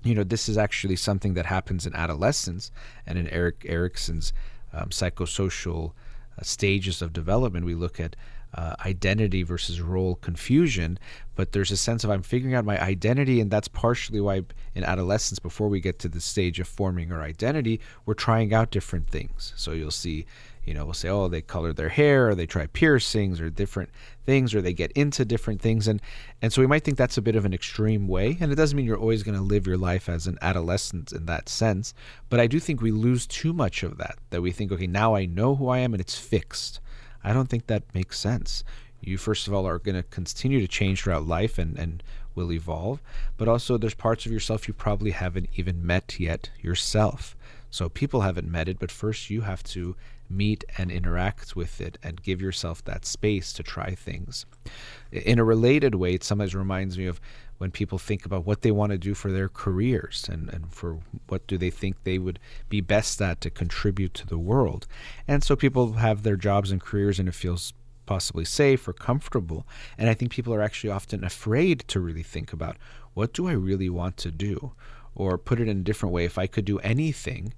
This is actually something that happens in adolescence, and in Erik Erikson's psychosocial stages of development. We look at identity versus role confusion, but there's a sense of I'm figuring out my identity, and that's partially why in adolescence, before we get to the stage of forming our identity, we're trying out different things. So you'll see, we'll say, oh, they color their hair, or they try piercings, or different things, or they get into different things. And so we might think that's a bit of an extreme way. And it doesn't mean you're always going to live your life as an adolescent in that sense. But I do think we lose too much of that we think, okay, now I know who I am and it's fixed. I don't think that makes sense. You, first of all, are going to continue to change throughout life and will evolve. But also there's parts of yourself you probably haven't even met yet yourself. So people haven't met it, but first you have to meet and interact with it and give yourself that space to try things. In a related way, it sometimes reminds me of when people think about what they want to do for their careers and for what do they think they would be best at to contribute to the world. And so people have their jobs and careers and it feels possibly safe or comfortable. And I think people are actually often afraid to really think about, what do I really want to do? Or put it in a different way, if I could do anything,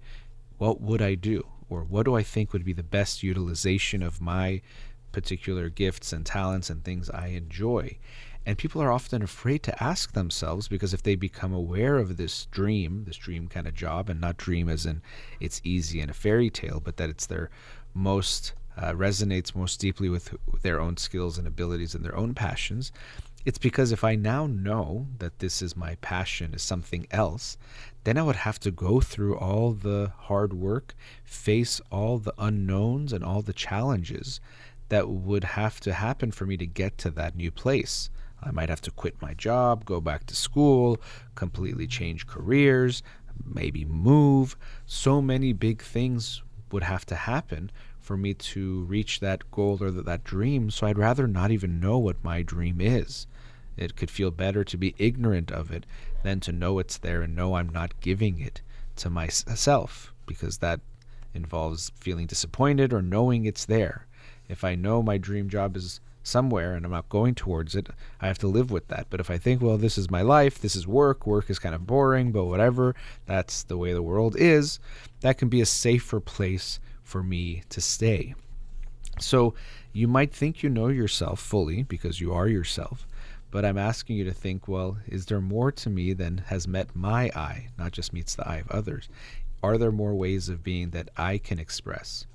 what would I do? Or what do I think would be the best utilization of my particular gifts and talents and things I enjoy? And people are often afraid to ask themselves, because if they become aware of this dream kind of job, and not dream as in it's easy and a fairy tale, but that it's their most resonates most deeply with their own skills and abilities and their own passions, it's because if I now know that this is my passion, is something else, then I would have to go through all the hard work, face all the unknowns and all the challenges that would have to happen for me to get to that new place. I might have to quit my job, go back to school, completely change careers, maybe move. So many big things would have to happen for me to reach that goal or that dream. So I'd rather not even know what my dream is. It could feel better to be ignorant of it than to know it's there and know I'm not giving it to myself, because that involves feeling disappointed or knowing it's there. If I know my dream job is somewhere and I'm not going towards it, I have to live with that. But if I think, well, this is my life, this is work is kind of boring, but whatever, that's the way the world is, that can be a safer place for me to stay. So you might think you know yourself fully because you are yourself, but I'm asking you to think, well, is there more to me than has met my eye, not just meets the eye of others? Are there more ways of being that I can express?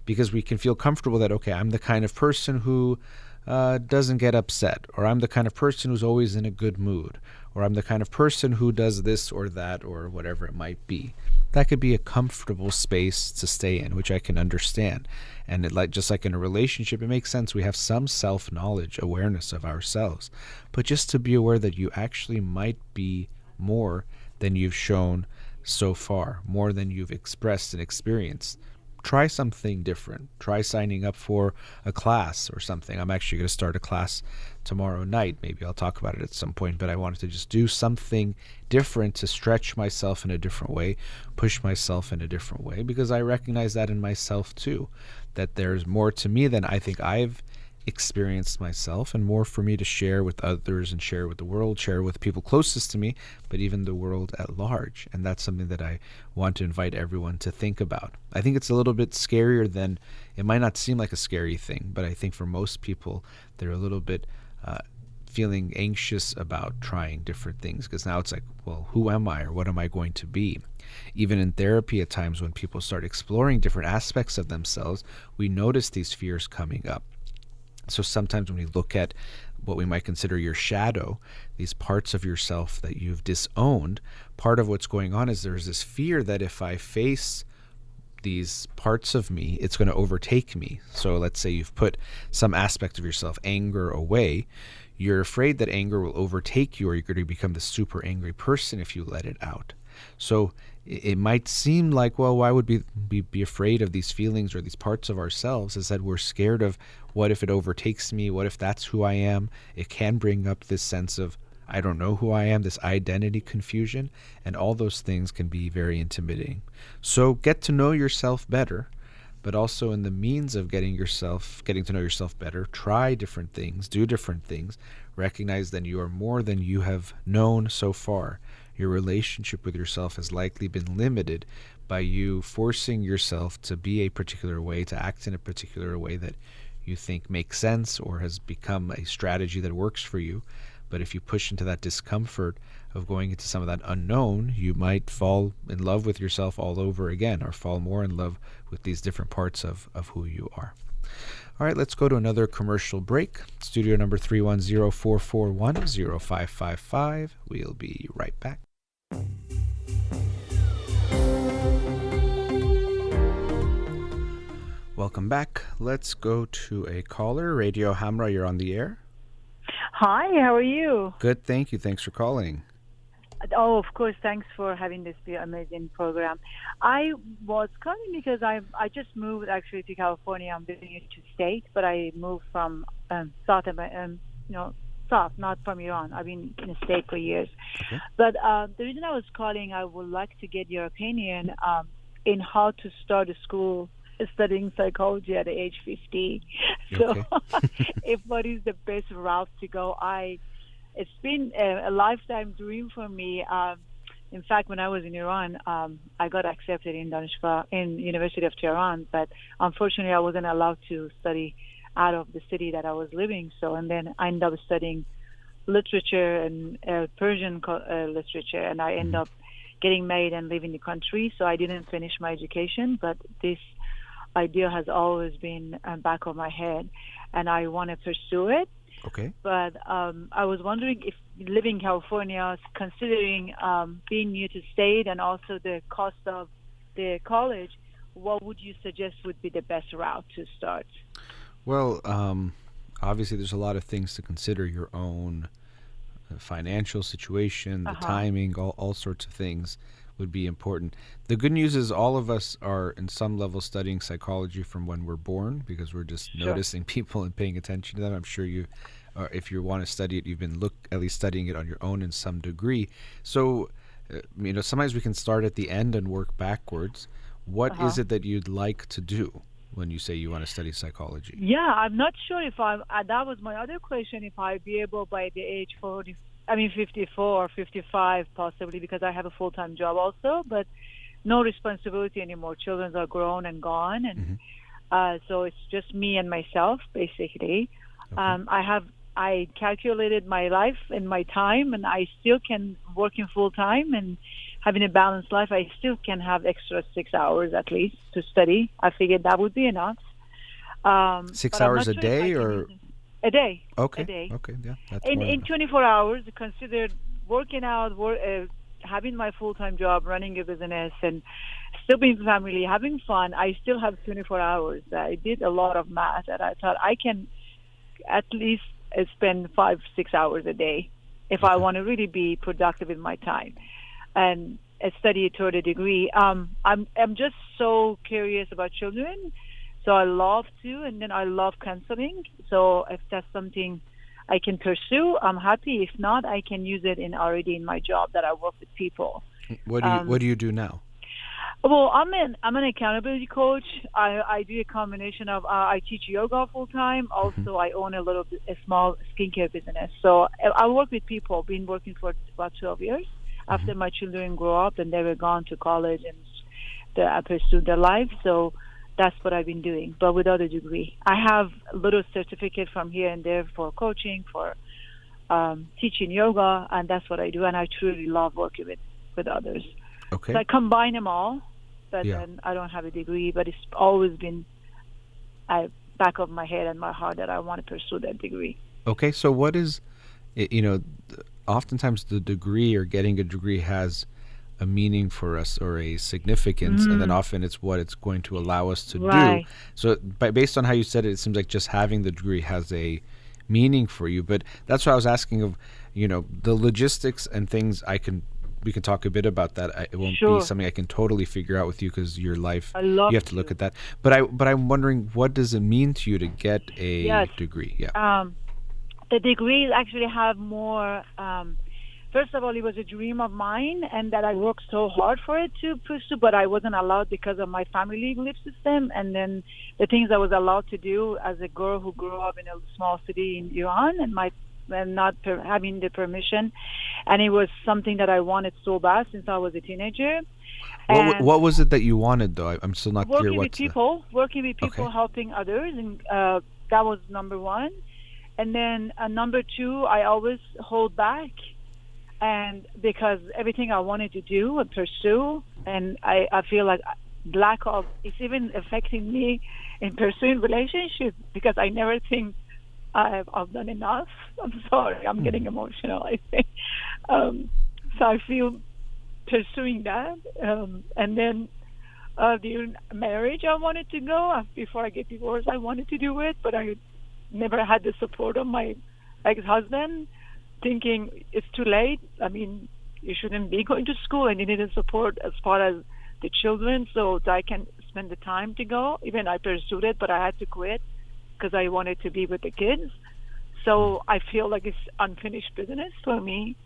Because we can feel comfortable that, okay, I'm the kind of person who doesn't get upset, or I'm the kind of person who's always in a good mood, or I'm the kind of person who does this or that or whatever it might be. That could be a comfortable space to stay in, which I can understand. And just like in a relationship, it makes sense. We have some self-knowledge, awareness of ourselves. But just to be aware that you actually might be more than you've shown so far, more than you've expressed and experienced. Try something different. Try signing up for a class or something. I'm actually going to start a class tomorrow night. Maybe I'll talk about it at some point, but I wanted to just do something different to stretch myself in a different way, push myself in a different way, because I recognize that in myself too, that there's more to me than I think I've experienced myself, and more for me to share with others and share with the world, share with people closest to me, but even the world at large. And that's something that I want to invite everyone to think about. I think it's a little bit scarier than, it might not seem like a scary thing, but I think for most people, they're a little bit feeling anxious about trying different things, because now it's like, well, who am I, or what am I going to be? Even in therapy, at times when people start exploring different aspects of themselves, we notice these fears coming up. So sometimes when we look at what we might consider your shadow, these parts of yourself that you've disowned, part of what's going on is there's this fear that if I face these parts of me, it's going to overtake me. So let's say you've put some aspect of yourself, anger, away. You're afraid that anger will overtake you, or you're going to become the super angry person if you let it out. So it might seem like, well, why would we be afraid of these feelings or these parts of ourselves? Is that we're scared of, what if it overtakes me? What if that's who I am? It can bring up this sense of, I don't know who I am, this identity confusion, and all those things can be very intimidating. So get to know yourself better, but also in the means of getting to know yourself better, try different things, do different things, recognize that you are more than you have known so far. Your relationship with yourself has likely been limited by you forcing yourself to be a particular way, to act in a particular way that you think makes sense or has become a strategy that works for you. But if you push into that discomfort of going into some of that unknown, you might fall in love with yourself all over again, or fall more in love with these different parts of who you are. All right, let's go to another commercial break. Studio number 310-441-0555. We'll be right back. Welcome back. Let's go to a caller. Radio Hamra, you're on the air. Hi, how are you? Good, thank you. Thanks for calling. Oh, of course. Thanks for having this amazing program. I was calling because I just moved actually to California. I'm living in the state, but I moved from South, not from Iran. I've been in the state for years. Okay. But the reason I was calling, I would like to get your opinion in how to start a school studying psychology at age 50. So what is the best route to go? It's been a lifetime dream for me. In fact, when I was in Iran, I got accepted in University of Tehran, but unfortunately I wasn't allowed to study out of the city that I was living. And then I ended up studying literature and Persian literature, and I ended up getting married and leaving the country. So I didn't finish my education, but this idea has always been back of my head, and I want to pursue it. Okay. But I was wondering if living in California, considering being new to state and also the cost of the college, what would you suggest would be the best route to start? Well, obviously there's a lot of things to consider. Your own financial situation, the timing, all sorts of things would be important. The good news is all of us are in some level studying psychology from when we're born, because we're just noticing people and paying attention to them. I'm sure you, if you want to study it, you've been at least studying it on your own in some degree. So, sometimes we can start at the end and work backwards. What is it that you'd like to do when you say you want to study psychology? Yeah, I'm not sure if that was my other question, if I'd be able by the age 54 or 55 possibly, because I have a full-time job also, but no responsibility anymore. Children are grown and gone, and so it's just me and myself, basically. Okay. I calculated my life and my time, and I still can work in full-time and having a balanced life. I still can have extra 6 hours at least to study. I figured that would be enough. 6 hours a day, or? A day. Okay. A day. Okay. Yeah. That's in 24 hours, considered working out, having my full-time job, running a business, and still being family, having fun. I still have 24 hours. I did a lot of math, and I thought I can at least spend 5-6 hours a day if I want to really be productive in my time and study toward a degree. I'm just so curious about children, so I love to, and then I love counseling. So if that's something I can pursue, I'm happy. If not, I can use it already in my job that I work with people. What do you do now? Well, I'm an accountability coach. I do a combination of I teach yoga full time. Also, I own a small skincare business. So I work with people. Been working for about 12 years. After my children grow up and they were gone to college and I pursued their life. So that's what I've been doing, but without a degree. I have a little certificate from here and there for coaching, for teaching yoga, and that's what I do. And I truly love working with others. Okay. So I combine them all, but then I don't have a degree, but it's always been back of my head and my heart that I want to pursue that degree. Okay, so what is, oftentimes the degree or getting a degree has a meaning for us or a significance, and then often it's what it's going to allow us to do. So based on how you said it, it seems like just having the degree has a meaning for you. But that's what I was asking of, the logistics and things we can talk a bit about that. It won't be something I can totally figure out with you because your life, you have to look at that. But I'm wondering, what does it mean to you to get a degree? Yeah. The degrees actually have more. First of all, it was a dream of mine, and that I worked so hard for it to pursue, but I wasn't allowed because of my family belief system. And then the things I was allowed to do as a girl who grew up in a small city in Iran, and not having the permission. And it was something that I wanted so bad since I was a teenager. What was it that you wanted, though? I'm still not clear. Working with people, helping others, and that was number one. And then number two, I always hold back, and because everything I wanted to do and pursue, and I feel like lack of, it's even affecting me in pursuing relationships because I never think I've done enough. I'm sorry, I'm getting emotional, I think. So I feel pursuing that. And then during marriage, I wanted to go. Before I get divorced, I wanted to do it, but I never had the support of my ex-husband, thinking it's too late. I mean, you shouldn't be going to school, and you need support as far as the children so that I can spend the time to go. Even I pursued it, but I had to quit because I wanted to be with the kids. So I feel like it's unfinished business for me,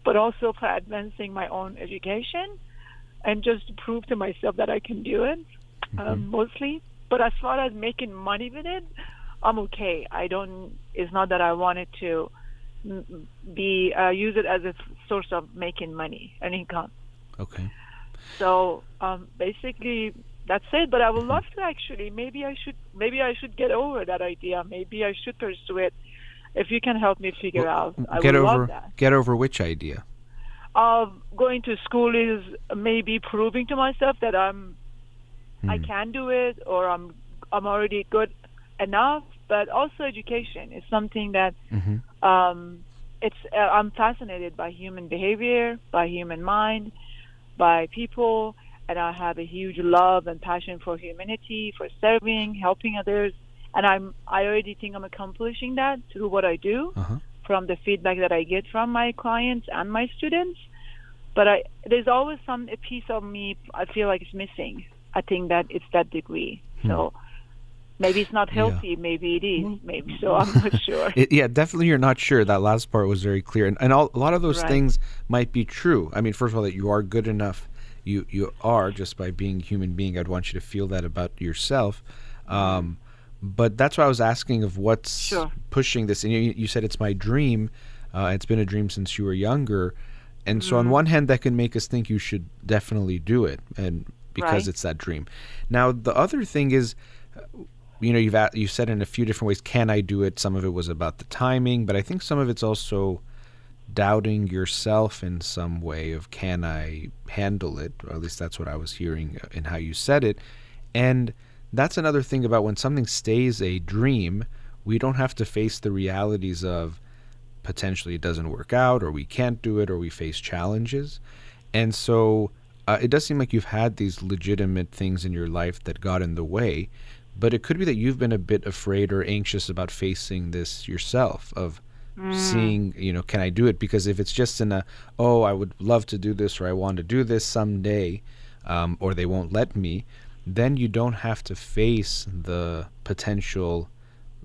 but also for advancing my own education and just to prove to myself that I can do it, mostly. But as far as making money with it, I'm okay. It's not that I wanted to use it as a source of making money and income. Okay. So basically that's it. But I would love to actually. Maybe I should get over that idea. Maybe I should pursue it. If you can help me figure out, I would love that. Get over which idea? Going to school is maybe proving to myself that I can do it, or I'm already good enough. But also education is something that I'm fascinated by human behavior, by human mind, by people, and I have a huge love and passion for humanity, for serving, helping others, and I already think I'm accomplishing that through what I do, from the feedback that I get from my clients and my students. But there's always a piece of me I feel like is missing. I think that it's that degree. So maybe it's not healthy. Maybe it is. Maybe so. I'm not sure. Definitely you're not sure. That last part was very clear. And a lot of those things might be true. I mean, first of all, that you are good enough. You are, just by being a human being. I'd want you to feel that about yourself. But that's why I was asking of what's pushing this. And you said it's my dream. It's been a dream since you were younger. And so on one hand, that can make us think you should definitely do it, and because it's that dream. Now, the other thing is, you said in a few different ways, can I do it? Some of it was about the timing, but I think some of it's also doubting yourself in some way of, can I handle it? Or at least that's what I was hearing in how you said it. And that's another thing about when something stays a dream, we don't have to face the realities of potentially it doesn't work out, or we can't do it, or we face challenges. And so it does seem like you've had these legitimate things in your life that got in the way, but it could be that you've been a bit afraid or anxious about facing this yourself, of seeing, can I do it? Because if it's just in oh, I would love to do this, or I want to do this someday, or they won't let me, then you don't have to face the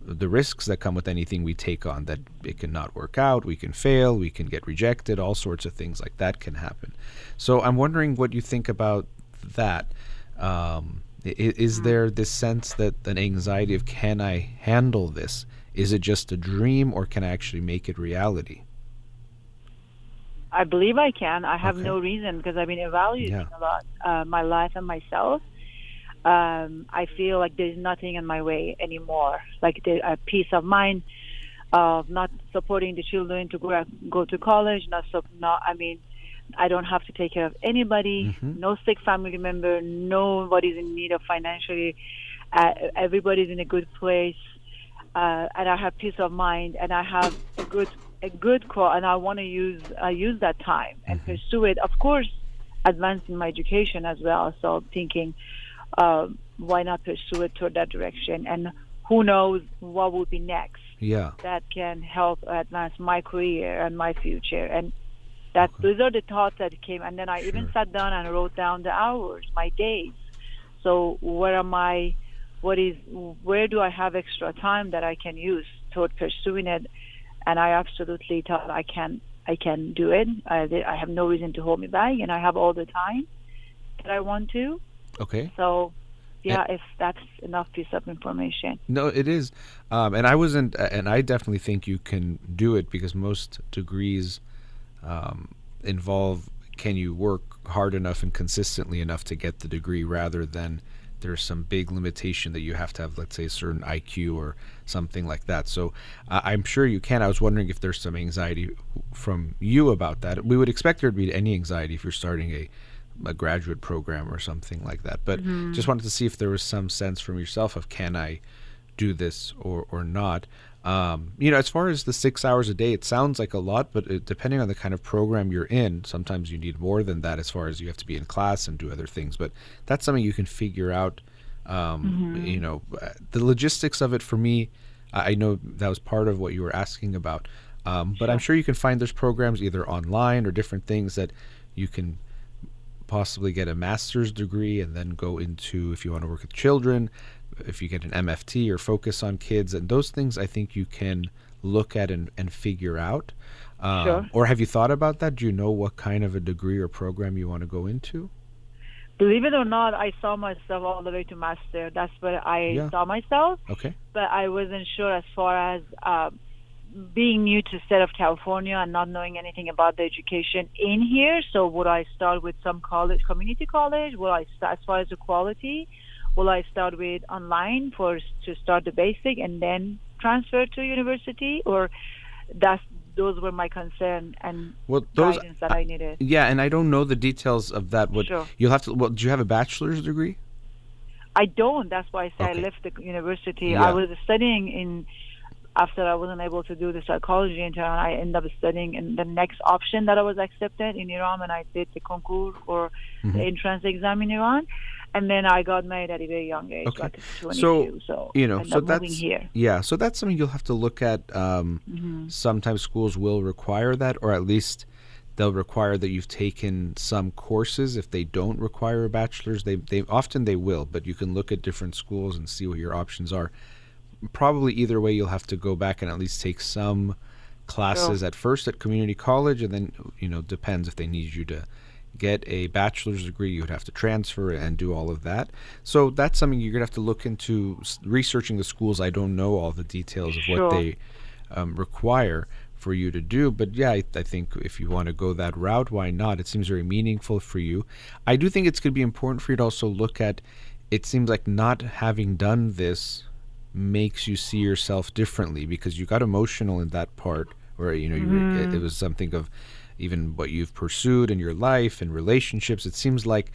risks that come with anything we take on, that it can not work out, we can fail, we can get rejected, all sorts of things like that can happen. So I'm wondering what you think about that. Is there this sense that an anxiety of, can I handle this? Is it just a dream, or can I actually make it reality? I believe I can. I have Okay. no reason, because I've been evaluating a lot my life and myself. I feel like there's nothing in my way anymore. Like a peace of mind of not supporting the children to go to college. I don't have to take care of anybody. Mm-hmm. No sick family member. Nobody's in need of financially. Everybody's in a good place, and I have peace of mind, and I have a good call, and I want to use that time and pursue it. Of course, advancing my education as well. So thinking, why not pursue it toward that direction? And who knows what will be next? Yeah. That can help advance my career and my future. And those are the thoughts that came. And then I even sat down and wrote down the hours, my days. So where do I have extra time that I can use toward pursuing it? And I absolutely thought I can do it. I have no reason to hold me back, and I have all the time that I want to. Okay. So, if that's enough piece of information. No, it is. And I definitely think you can do it, because most degrees involve, can you work hard enough and consistently enough to get the degree, rather than there's some big limitation that you have to have, let's say, a certain IQ or something like that. So I'm sure you can. I was wondering if there's some anxiety from you about that. We would expect there to be any anxiety if you're starting a graduate program or something like that. But just wanted to see if there was some sense from yourself of, can I do this or not? As far as the 6 hours a day, it sounds like a lot, but depending on the kind of program you're in, sometimes you need more than that, as far as you have to be in class and do other things. But that's something you can figure out. The logistics of it, for me, I know that was part of what you were asking about. But I'm sure you can find those programs either online or different things that you can possibly get a master's degree and then go into, if you want to work with children, if you get an MFT or focus on kids, and those things I think you can look at and figure out. Or have you thought about that? Do you know what kind of a degree or program you want to go into? Believe it or not, I saw myself all the way to master. That's where I saw myself. Okay. But I wasn't sure as far as being new to the state of California and not knowing anything about the education in here. So would I start with some college, community college? Will I start, as far as the quality? Will I start with online to start the basic and then transfer to university? Or those were my concern and guidance that I needed. Yeah, and I don't know the details of that. You'll have to. Well, do you have a bachelor's degree? I don't. That's why I said Okay. I left the university. Yeah. I was studying after I wasn't able to do the psychology intern, I ended up studying in the next option that I was accepted in Iran, and I did the concours or the entrance exam in Iran. And then I got married at a very young age, Okay. like 22. So moving here. Yeah, so that's something you'll have to look at. Sometimes schools will require that, or at least they'll require that you've taken some courses. If they don't require a bachelor's, they often will, but you can look at different schools and see what your options are. Probably either way, you'll have to go back and at least take some classes at first at community college, and then depends if they need you to get a bachelor's degree, you would have to transfer and do all of that. So that's something you're gonna have to look into, researching the schools. I don't know all the details of what they require for you to do, but yeah, I think if you want to go that route, why not? It seems very meaningful for you. I do think it's going to be important for you to also look at, it seems like not having done this makes you see yourself differently, because you got emotional in that part where it was something of even what you've pursued in your life and relationships. It seems like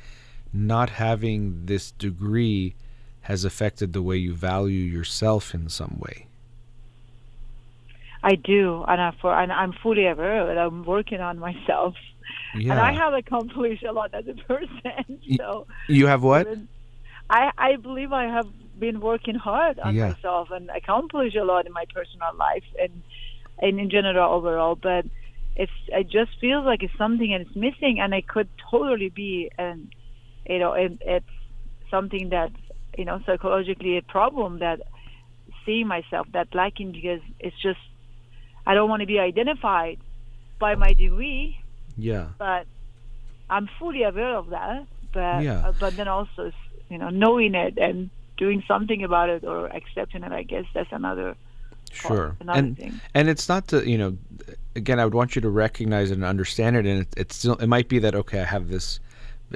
not having this degree has affected the way you value yourself in some way. I do, and I'm fully aware of it. I'm working on myself, and I have accomplished a lot as a person. So you have what? I believe I have been working hard on myself and accomplished a lot in my personal life, and and in general overall. But it just feels like it's something and it's missing, and it could totally be, and it's something that psychologically a problem that seeing myself that lacking, because it's just I don't want to be identified by my degree. Yeah. But I'm fully aware of that. But Yeah. But then also, knowing it and doing something about it or accepting it, I guess that's another. Sure. Another thing. And it's not to, again, I would want you to recognize it and understand it. And it's still, it might be that, okay, I have this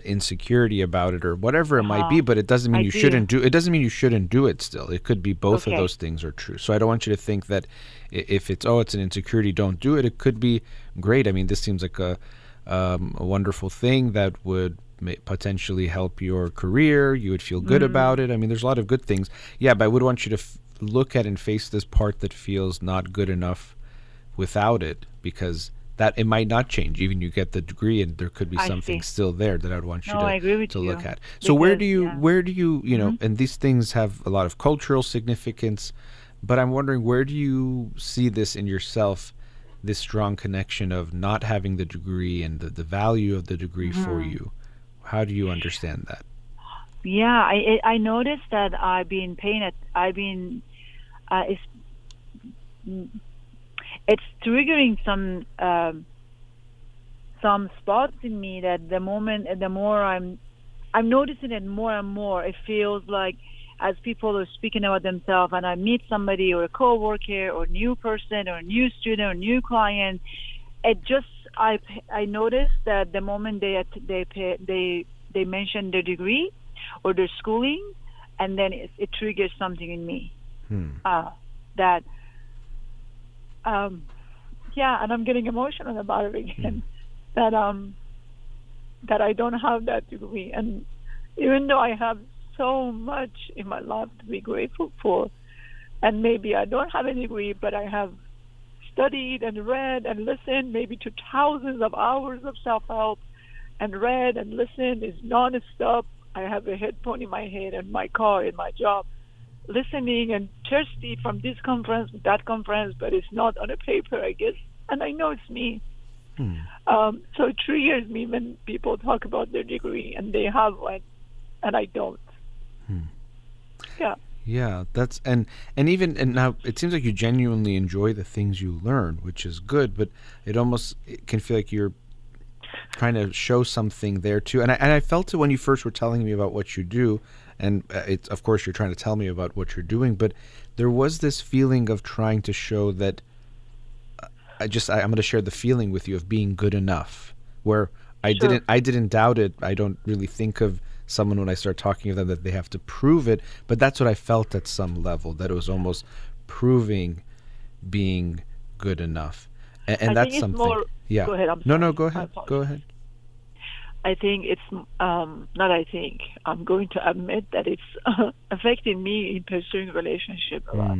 insecurity about it or whatever it might be, but it doesn't mean it doesn't mean you shouldn't do it still. It could be both of those things are true. So I don't want you to think that if it's an insecurity, don't do it. It could be great. I mean, this seems like a wonderful thing that would potentially help your career. You would feel good about it. I mean, there's a lot of good things. Yeah, but I would want you to look at and face this part that feels not good enough without it, because that it might not change. Even you get the degree, and there could be something still there that I would want you to look at. So where do you and these things have a lot of cultural significance, but I'm wondering, where do you see this in yourself, this strong connection of not having the degree and the value of the degree for you? How do you understand that? Yeah, I noticed that I've been it's triggering some spots in me that the more I'm noticing it more and more. It feels like as people are speaking about themselves, and I meet somebody or a coworker or new person or new student or new client, I noticed that the moment they mention their degree or their schooling, and then it triggers something in me. That and I'm getting emotional about it again. That I don't have that degree, and even though I have so much in my life to be grateful for, and maybe I don't have a degree, but I have studied and read and listened maybe to thousands of hours of self-help, and read and listened is non-stop. I have a headphone in my head and my car in my job, listening and thirsty from this conference, that conference, but it's not on a paper, I guess. And I know it's me. So it triggers me when people talk about their degree and they have one and I don't. Yeah. Yeah, that's and now it seems like you genuinely enjoy the things you learn, which is good, but it can feel like you're trying to show something there too. And I felt it when you first were telling me about what you do, and it's, of course, you're trying to tell me about what you're doing, but there was this feeling of trying to show that I'm going to share the feeling with you of being good enough, where I didn't doubt it. I don't really think of someone when I start talking to them that they have to prove it, but that's what I felt at some level, that it was almost proving being good enough. And that's something. Yeah. Go ahead. No, go ahead. Go ahead. I think it's not. I think I'm going to admit that it's affecting me in pursuing relationship a lot.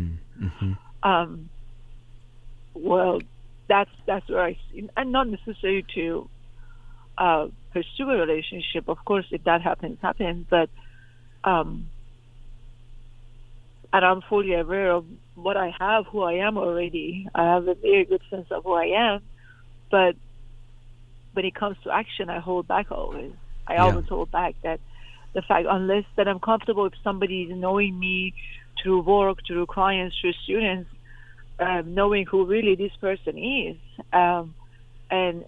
Well, that's where I see, and not necessary to pursue a relationship. Of course, if that happens. But and I'm fully aware of what I have, who I am already. I have a very good sense of who I am, but when it comes to action, I hold back always. I always hold back that the fact, unless that I'm comfortable if somebody is knowing me through work, through clients, through students, knowing who really this person is, and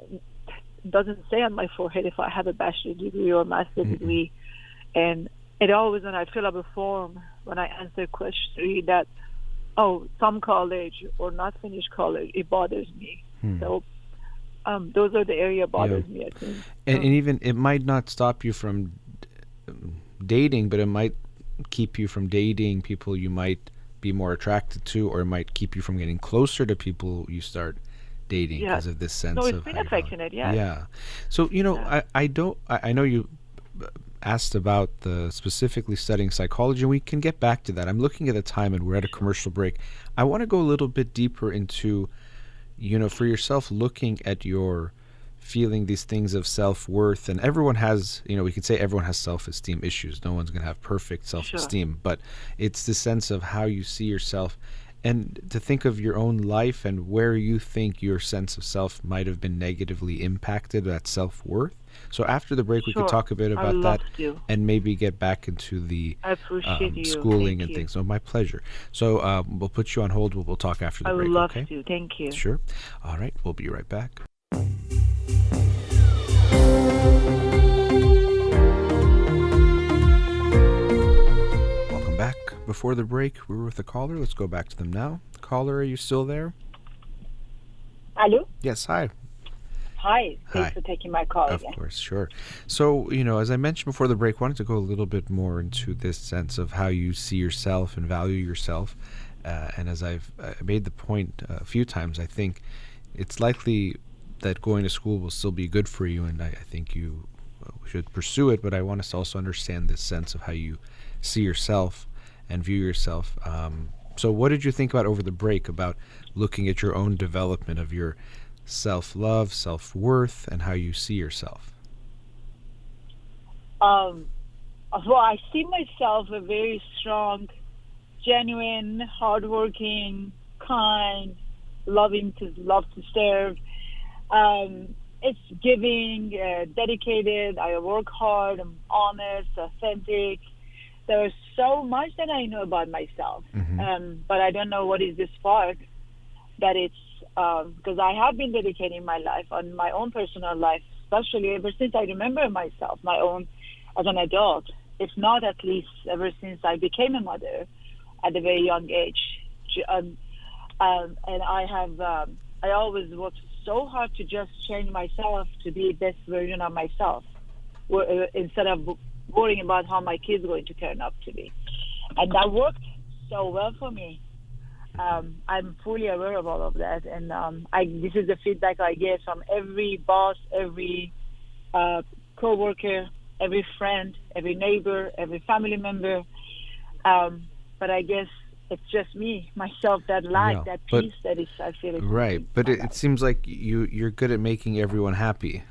doesn't say on my forehead if I have a bachelor's degree or master's degree. And it always, when I fill up a form, when I answer question 3, that, some college or not finished college, it bothers me. So those are the area bothers me, I think. And even it might not stop you from dating, but it might keep you from dating people you might be more attracted to, or it might keep you from getting closer to people you start dating because of this sense of. So it's been affectionate, Yeah. So I know you asked about the specifically studying psychology, and we can get back to that. I'm looking at the time, and we're at a commercial break. I want to go a little bit deeper into, for yourself, looking at your feeling these things of self-worth, and everyone has, we can say everyone has self-esteem issues. No one's going to have perfect self-esteem, but it's the sense of how you see yourself. and to think of your own life and where you think your sense of self might have been negatively impacted, that self-worth. So after the break, we could Sure. talk a bit I would about love that to. and maybe get back into the I appreciate you. schooling Thank and you. things. So my pleasure. So we'll put you on hold. We'll talk after the I would break, love okay? to. Thank you. Sure. All right. We'll be right back. Welcome back. Before the break, we were with a caller. Let's go back to them now. Caller, are you still there? Hello? Yes. Hi. Hi. Hi. Thanks for taking my call Of again. course, sure. So, as I mentioned before the break, wanted to go a little bit more into this sense of how you see yourself and value yourself. And as I've made the point a few times, I think it's likely that going to school will still be good for you, and I think you should pursue it. But I want us to also understand this sense of how you see yourself and view yourself. So what did you think about over the break about looking at your own development of your self-love, self-worth, and how you see yourself? Well, I see myself a very strong, genuine, hardworking, kind, love to serve. It's giving, dedicated. I work hard. I'm honest, authentic. There's so much that I know about myself, but I don't know what is this spark that it's because I have been dedicating my life on my own personal life, especially ever since I remember myself, my own as an adult, if not at least ever since I became a mother at a very young age. And I always worked so hard to just change myself to be the best version of myself, instead of worrying about how my kids are going to turn up to be. And that worked so well for me. I'm fully aware of all of that, and this is the feedback I get from every boss, every co-worker, every friend, every neighbor, every family member. But I guess it's just me, myself, that lack, that peace that is, I feel. Right, but it seems like you're good at making everyone happy.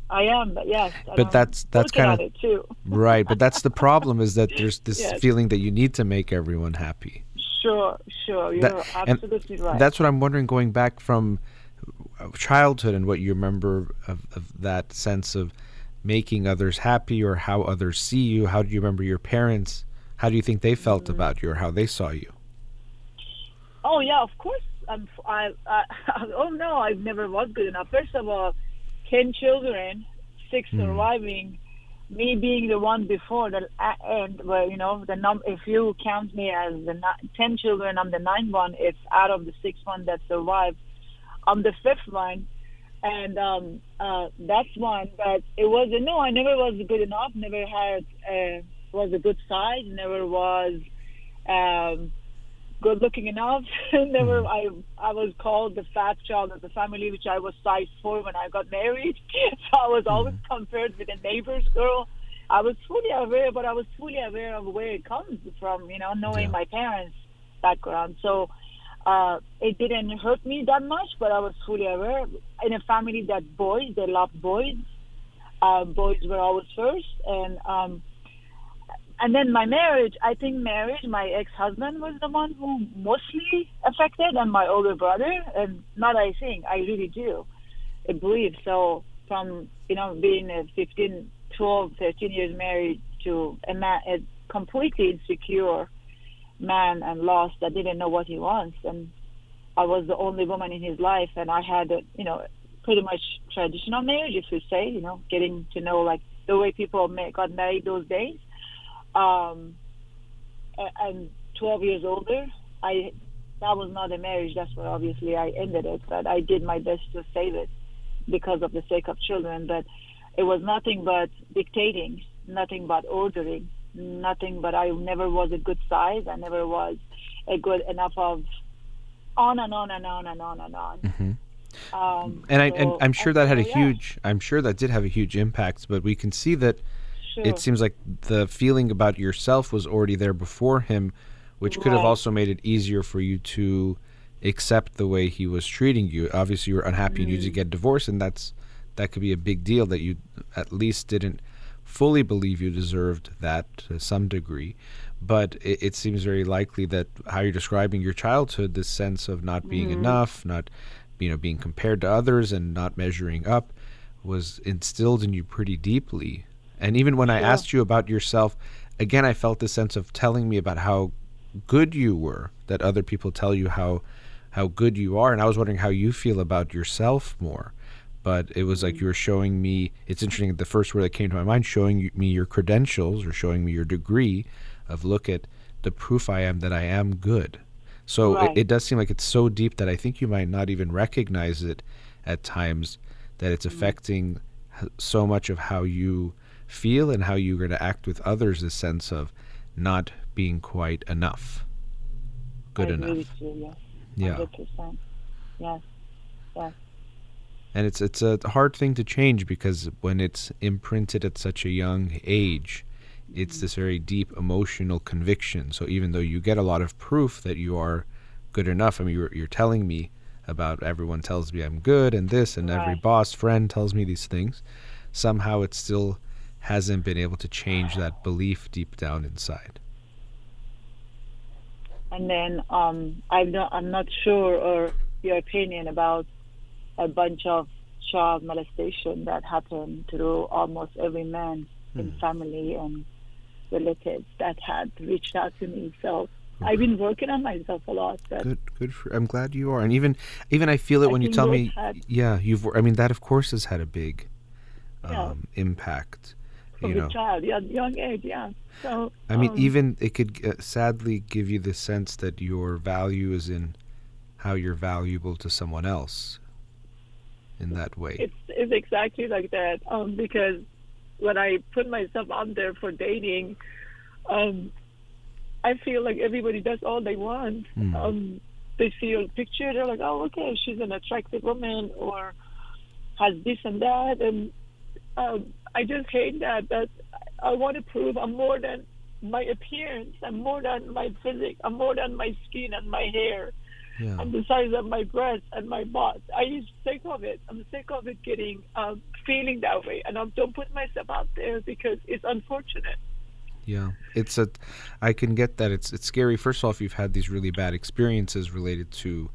I am, but yes. But that's kind of it too. Right, but that's the problem, is that there's this feeling that you need to make everyone happy. Sure. You're absolutely right. That's what I'm wondering, going back from childhood and what you remember of that sense of making others happy, or how others see you. How do you remember your parents? How do you think they felt about you, or how they saw you? Oh, yeah, of course. Oh, no, I never was good enough. First of all, 10 children, 6 surviving, me being the one before the end, where, if you count me as the 10 children, I'm the 9th one. It's out of the 6th one that survived. I'm the 5th one. And that's one. But it wasn't, I never was good enough, never was a good size, never was good looking enough. Never, I was called the fat child of the family, which I was size 4 when I got married. So I was always compared with a neighbor's girl. I was fully aware of where it comes from, knowing my parents' background. So it didn't hurt me that much, but I was fully aware. In a family that they loved boys. Boys were always first. And then my marriage, my ex-husband was the one who mostly affected, and my older brother. And not I think, I really do. I believe. So from, being a 15, 12, 13 years married to a completely insecure man and lost, that didn't know what he wants. And I was the only woman in his life, and I had a, pretty much traditional marriage, if you say, getting to know like the way people got married those days. And 12 years older, that was not a marriage. That's where obviously I ended it, but I did my best to save it because of the sake of children. But it was nothing but dictating, nothing but ordering, nothing but I never was a good size. I never was a good enough of on and on and on and on and on. And I'm sure that had a huge, I'm sure that did have a huge impact, but we can see that it seems like the feeling about yourself was already there before him, which could have also made it easier for you to accept the way he was treating you. Obviously, you were unhappy and you needed to get divorced, and that could be a big deal, that you at least didn't fully believe you deserved that to some degree, but it seems very likely that how you're describing your childhood, this sense of not being enough, not being compared to others and not measuring up, was instilled in you pretty deeply. And even when I asked you about yourself, again, I felt this sense of telling me about how good you were, that other people tell you how good you are. And I was wondering how you feel about yourself more. But it was like you were showing me, it's interesting, the first word that came to my mind, showing me your credentials or showing me your degree of look at the proof I am that I am good. So it does seem like it's so deep that I think you might not even recognize it at times, that it's affecting so much of how you feel and how you're going to act with others, this sense of not being quite enough, good I enough. agree with you, yes. 100%. Yes. Yes. And it's a hard thing to change, because when it's imprinted at such a young age, it's this very deep emotional conviction. So even though you get a lot of proof that you are good enough, I mean, you're telling me about everyone tells me I'm good and this, and every boss friend tells me these things, somehow it still hasn't been able to change that belief deep down inside. And then I'm not sure or your opinion about a bunch of child molestation that happened through almost every man in family and relatives that had reached out to me. So I've been working on myself a lot. Good. I'm glad you are. And even I feel it when you tell me, I mean, that of course has had a big impact. From the child, young age, yeah. So I mean, even it could sadly give you the sense that your value is in how you're valuable to someone else in that way. It's exactly like that. Because when I put myself out there for dating, I feel like everybody does all they want. They see a picture, they're like, oh, okay, she's an attractive woman or has this and that, and I just hate that I want to prove I'm more than my appearance, I'm more than my physique, I'm more than my skin and my hair, and the size of my breasts and my butt. I'm sick of it. I'm sick of it feeling that way, and I don't put myself out there because it's unfortunate. Yeah, I can get that. It's scary. First off, you've had these really bad experiences related to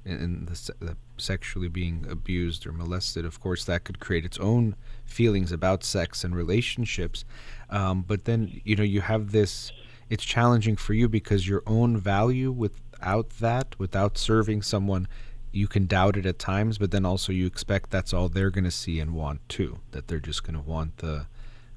the sexually being abused or molested. Of course, that could create its own feelings about sex and relationships. But then, you have this, it's challenging for you because your own value without serving someone, you can doubt it at times, but then also you expect that's all they're going to see and want too, that they're just going to want the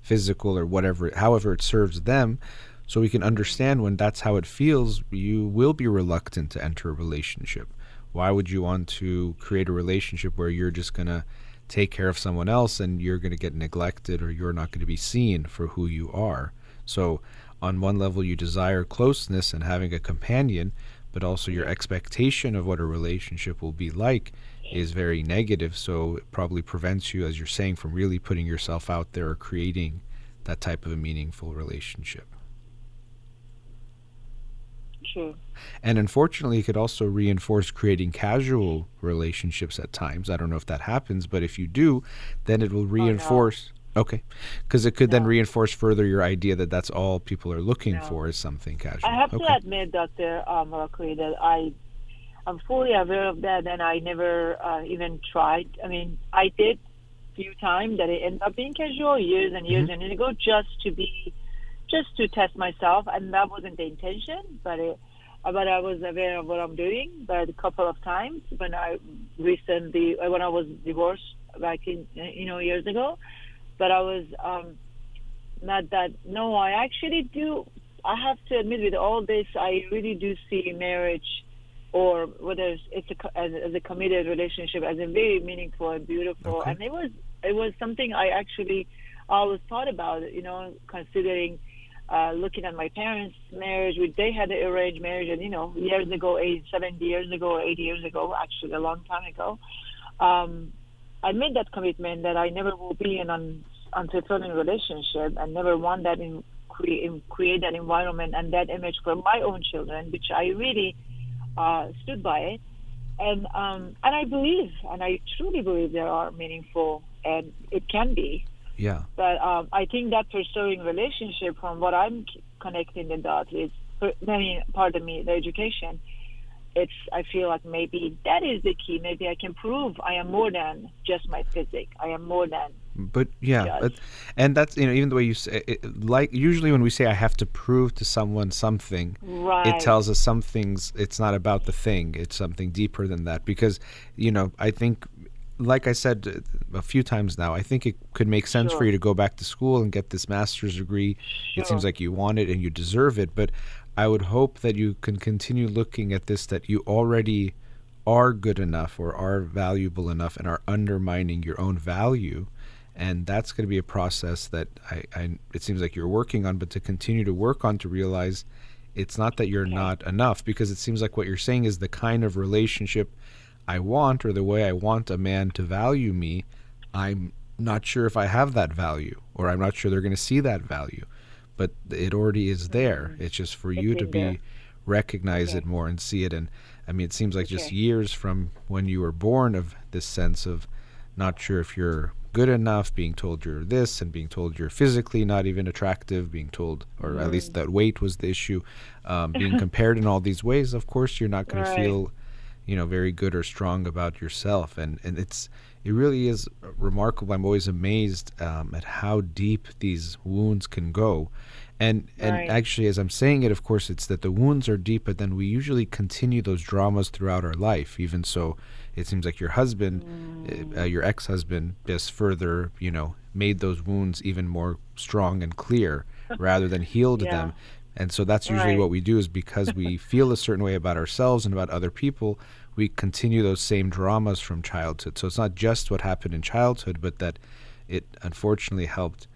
physical or whatever, however it serves them. So we can understand when that's how it feels, you will be reluctant to enter a relationship. Why would you want to create a relationship where you're just going to take care of someone else and you're going to get neglected, or you're not going to be seen for who you are? So on one level, you desire closeness and having a companion, but also your expectation of what a relationship will be like is very negative. So it probably prevents you, as you're saying, from really putting yourself out there or creating that type of a meaningful relationship. True. And unfortunately, it could also reinforce creating casual relationships at times. I don't know if that happens, but if you do, then it will reinforce. Okay. Because it could then reinforce further your idea that that's all people are looking for is something casual. I have to admit, Dr. Holakouee, that I'm fully aware of that, and I never even tried. I mean, I did a few times that it ended up being casual, years and years and years ago, just to test myself, and that wasn't the intention, but I was aware of what I'm doing. But a couple of times when I was divorced back in years ago, but I was not that. No, I actually do. I have to admit, with all this, I really do see marriage, or whether it's as a committed relationship, as a very meaningful and beautiful. And it was something I actually always thought about, considering looking at my parents' marriage, which they had an arranged marriage, and years ago, 70 years ago or 80 years ago, actually a long time ago, I made that commitment that I never will be in an unfulfilling relationship, and never want that create that environment and that image for my own children, which I really stood by it. And I believe, and I truly believe, there are meaningful, and it can be Yeah. But I think that pursuing relationship, from what I'm connecting the dots, is, pardon me, the education. I feel like maybe that is the key. Maybe I can prove I am more than just my physique. I am more than But yeah, just. and that's, even the way you say it, like usually when we say I have to prove to someone something, it Right. tells us some things. It's not about the thing. It's something deeper than that. Because, I think, like I said a few times now, I think it could make sense for Sure. you to go back to school and get this master's degree. It seems Sure. like you want it and you deserve it. But I would hope that you can continue looking at this, that you already are good enough or are valuable enough and are undermining your own value. And that's going to be a process that it seems like you're working on, but to continue to work on, to realize it's not that you're Okay. not enough, because it seems like what you're saying is the kind of relationship I want, or the way I want a man to value me. I'm not sure if I have that value, or I'm not sure they're going to see that value, but it already is there. It's just for It's you to in there. recognize it Okay. more and see it. And I mean, it seems like just Okay. years from when you were born of this sense of not sure if you're good enough, being told you're this, and being told you're physically not even attractive, being told, or at least that weight was the issue, being compared in all these ways. Of course, you're not going to Right. feel, very good or strong about yourself. And it really is remarkable. I'm always amazed at how deep these wounds can go. And Right. actually, as I'm saying it, of course, it's that the wounds are deep, but then we usually continue those dramas throughout our life. Even so, it seems like your husband, your ex-husband, just further, made those wounds even more strong and clear rather than healed Yeah. them. And so that's usually Right. what we do, is because we feel a certain way about ourselves and about other people, we continue those same dramas from childhood. So it's not just what happened in childhood, but that it unfortunately helped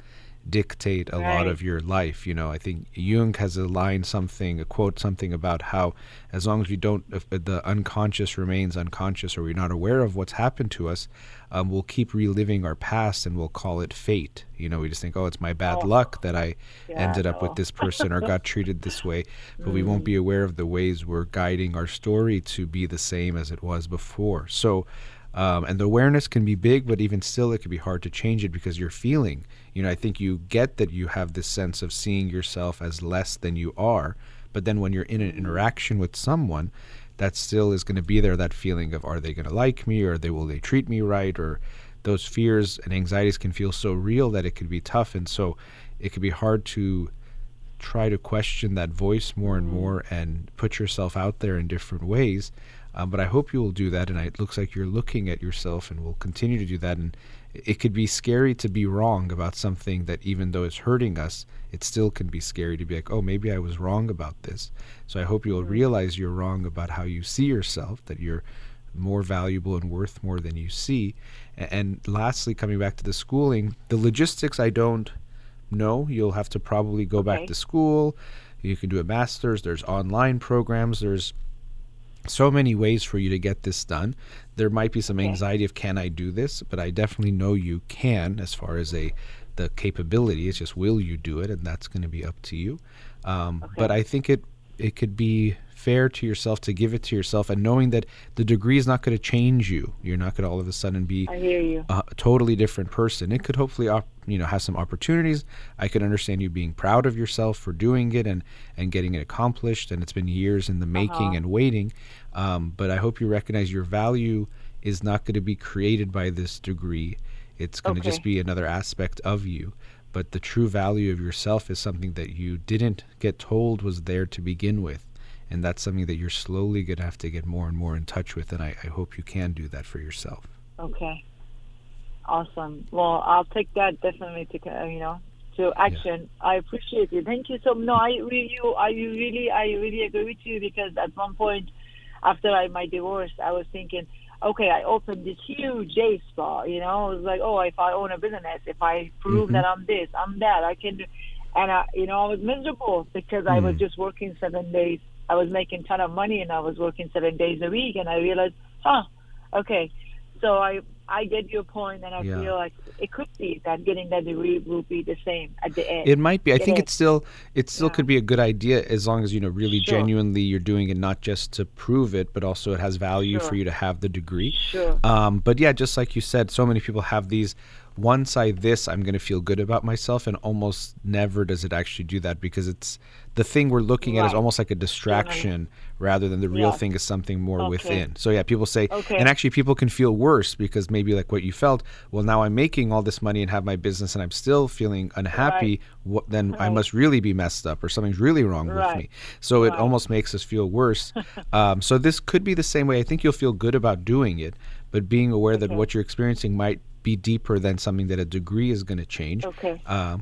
dictate a lot Right. of your life. I think Jung has a quote, something about how as long as we don't, if the unconscious remains unconscious, or we're not aware of what's happened to us, we'll keep reliving our past and we'll call it fate. We just think, oh, it's my bad Oh, luck that I yeah. ended up with No. this person or got treated this way, but we won't be aware of the ways we're guiding our story to be the same as it was before. So, and the awareness can be big, but even still, it can be hard to change it, because you're feeling, I think you get that you have this sense of seeing yourself as less than you are. But then when you're in an interaction with someone, that still is going to be there, that feeling of, are they going to like me, or will they treat me right? Or those fears and anxieties can feel so real that it could be tough. And so it could be hard to try to question that voice more and more and put yourself out there in different ways. But I hope you will do that, and it looks like you're looking at yourself and will continue to do that. And it could be scary to be wrong about something that, even though it's hurting us, it still can be scary to be like, oh, maybe I was wrong about this. So I hope you'll realize you're wrong about how you see yourself, that you're more valuable and worth more than you see. And lastly, coming back to the schooling, the logistics I don't know. You'll have to probably go back Okay. to school. You can do a master's. There's online programs. There's so many ways for you to get this done. There might be some Okay. anxiety of, can I do this? But I definitely know you can, as far as the capability. It's just, will you do it? And that's going to be up to you. But I think it could be fair to yourself to give it to yourself, and knowing that the degree is not going to change you. You're not going to all of a sudden be I hear you. a totally different person. It could hopefully have some opportunities. I could understand you being proud of yourself for doing it and getting it accomplished, and it's been years in the making and waiting. But I hope you recognize your value is not going to be created by this degree. It's going to just Okay. be another aspect of you. But the true value of yourself is something that you didn't get told was there to begin with. And that's something that you're slowly going to have to get more and more in touch with. And I hope you can do that for yourself. Okay. Awesome. Well, I'll take that definitely to action. I appreciate it. Thank you so much. No, I really agree with you, because at one point after my divorce, I was thinking, okay, I opened this huge day spa. It was like, oh, if I own a business, if I prove that I'm this, I'm that, I can. And I was miserable because I was just working 7 days. I was making a ton of money, and I was working 7 days a week, and I realized, okay. So I get your point, and I Yeah. feel like it could be that getting that degree will be the same at the end. It might be. I Get think it? it still Yeah. could be a good idea, as long as really Sure. genuinely you're doing it, not just to prove it, but also it has value for Sure. you to have the degree. Sure. But yeah, just like you said, so many people have these once I this, I'm going to feel good about myself, and almost never does it actually do that, because it's the thing we're looking at is Right. almost like a distraction rather than the real Yes. thing is something more Okay. within. So yeah, people say, Okay. and actually people can feel worse because maybe like what you felt, well, now I'm making all this money and have my business and I'm still feeling unhappy, then I Right. must really be messed up or something's really wrong with Right. me. So it Right. almost makes us feel worse. So this could be the same way. I think you'll feel good about doing it, but being aware that Okay. what you're experiencing might be deeper than something that a degree is going to change. Okay.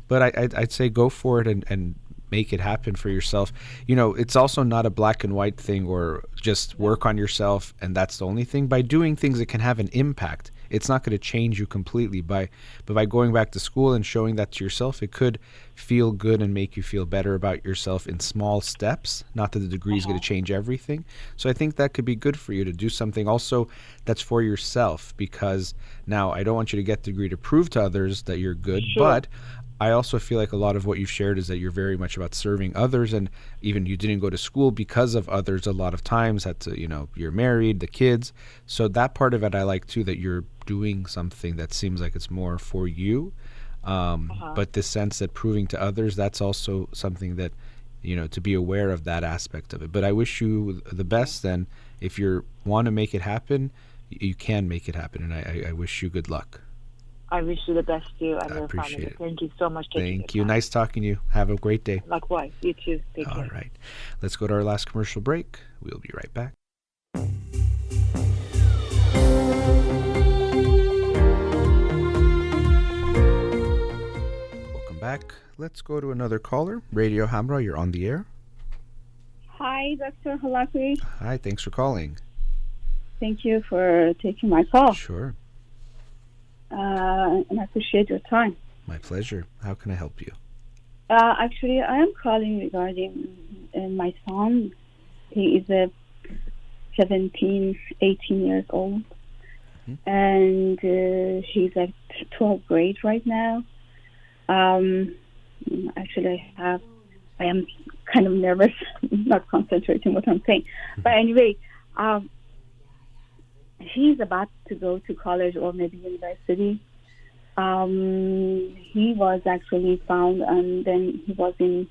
But I'd say go for it and make it happen for yourself. You know, it's also not a black and white thing or just work on yourself and that's the only thing. By doing things, it can have an impact. It's not going to change you completely. But by going back to school and showing that to yourself, it could feel good and make you feel better about yourself in small steps. Not that the degree is going to change everything. So I think that could be good for you to do something also that's for yourself, because now I don't want you to get the degree to prove to others that you're good, Sure. but I also feel like a lot of what you've shared is that you're very much about serving others, and even you didn't go to school because of others a lot of times. Had to, you're married, the kids. So that part of it I like too, that you're doing something that seems like it's more for you. But this sense that proving to others, that's also something that, to be aware of that aspect of it. But I wish you the best, and if you want to make it happen, you can make it happen, and I wish you good luck. I wish you the best too, and I your appreciate family. it. Thank you so much. Thank you. Nice talking to you. Have a great day. Likewise. You too. Take care. All right. Let's go to our last commercial break. We'll be right back. Welcome back. Let's go to another caller. Radio Hamra, you're on the air. Hi, Dr. Holakouee. Hi, thanks for calling. Thank you for taking my call, Sure. and I appreciate your time. My pleasure. How can I help you? Actually, I am calling regarding my son. He is 17, 18 years old, and he's at 12th grade right now. Actually, I am kind of nervous, not concentrating what I'm saying. But anyway, he's about to go to college or maybe university. He was actually found, and then he was in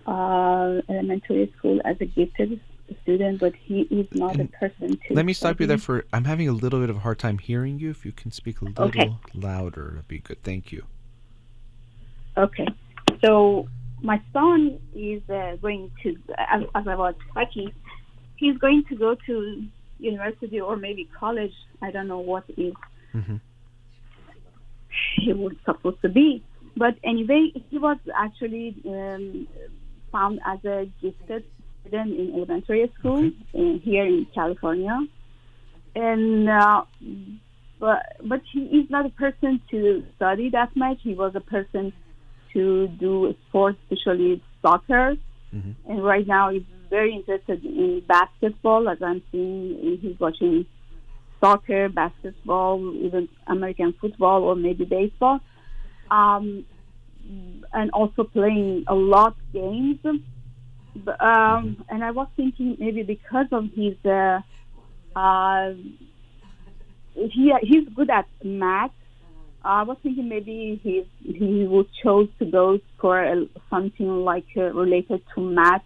elementary school as a gifted student, but he is not a person to Let me stop you study. there I'm having a little bit of a hard time hearing you. If you can speak a little Okay. louder, that'd be good. Thank you. Okay, so my son is going to, as I was talking, he's going to go to university or maybe college. I don't know what is he was supposed to be. But anyway, he was actually found as a gifted student in elementary school here in California. And but he is not a person to study that much. He was a person to do sports, especially soccer. And right now he's very interested in basketball. As I'm seeing, he's watching soccer, basketball, even American football or maybe baseball. And also playing a lot of games. And I was thinking maybe because of his he's good at math. I was thinking maybe he would choose to go for something like related to math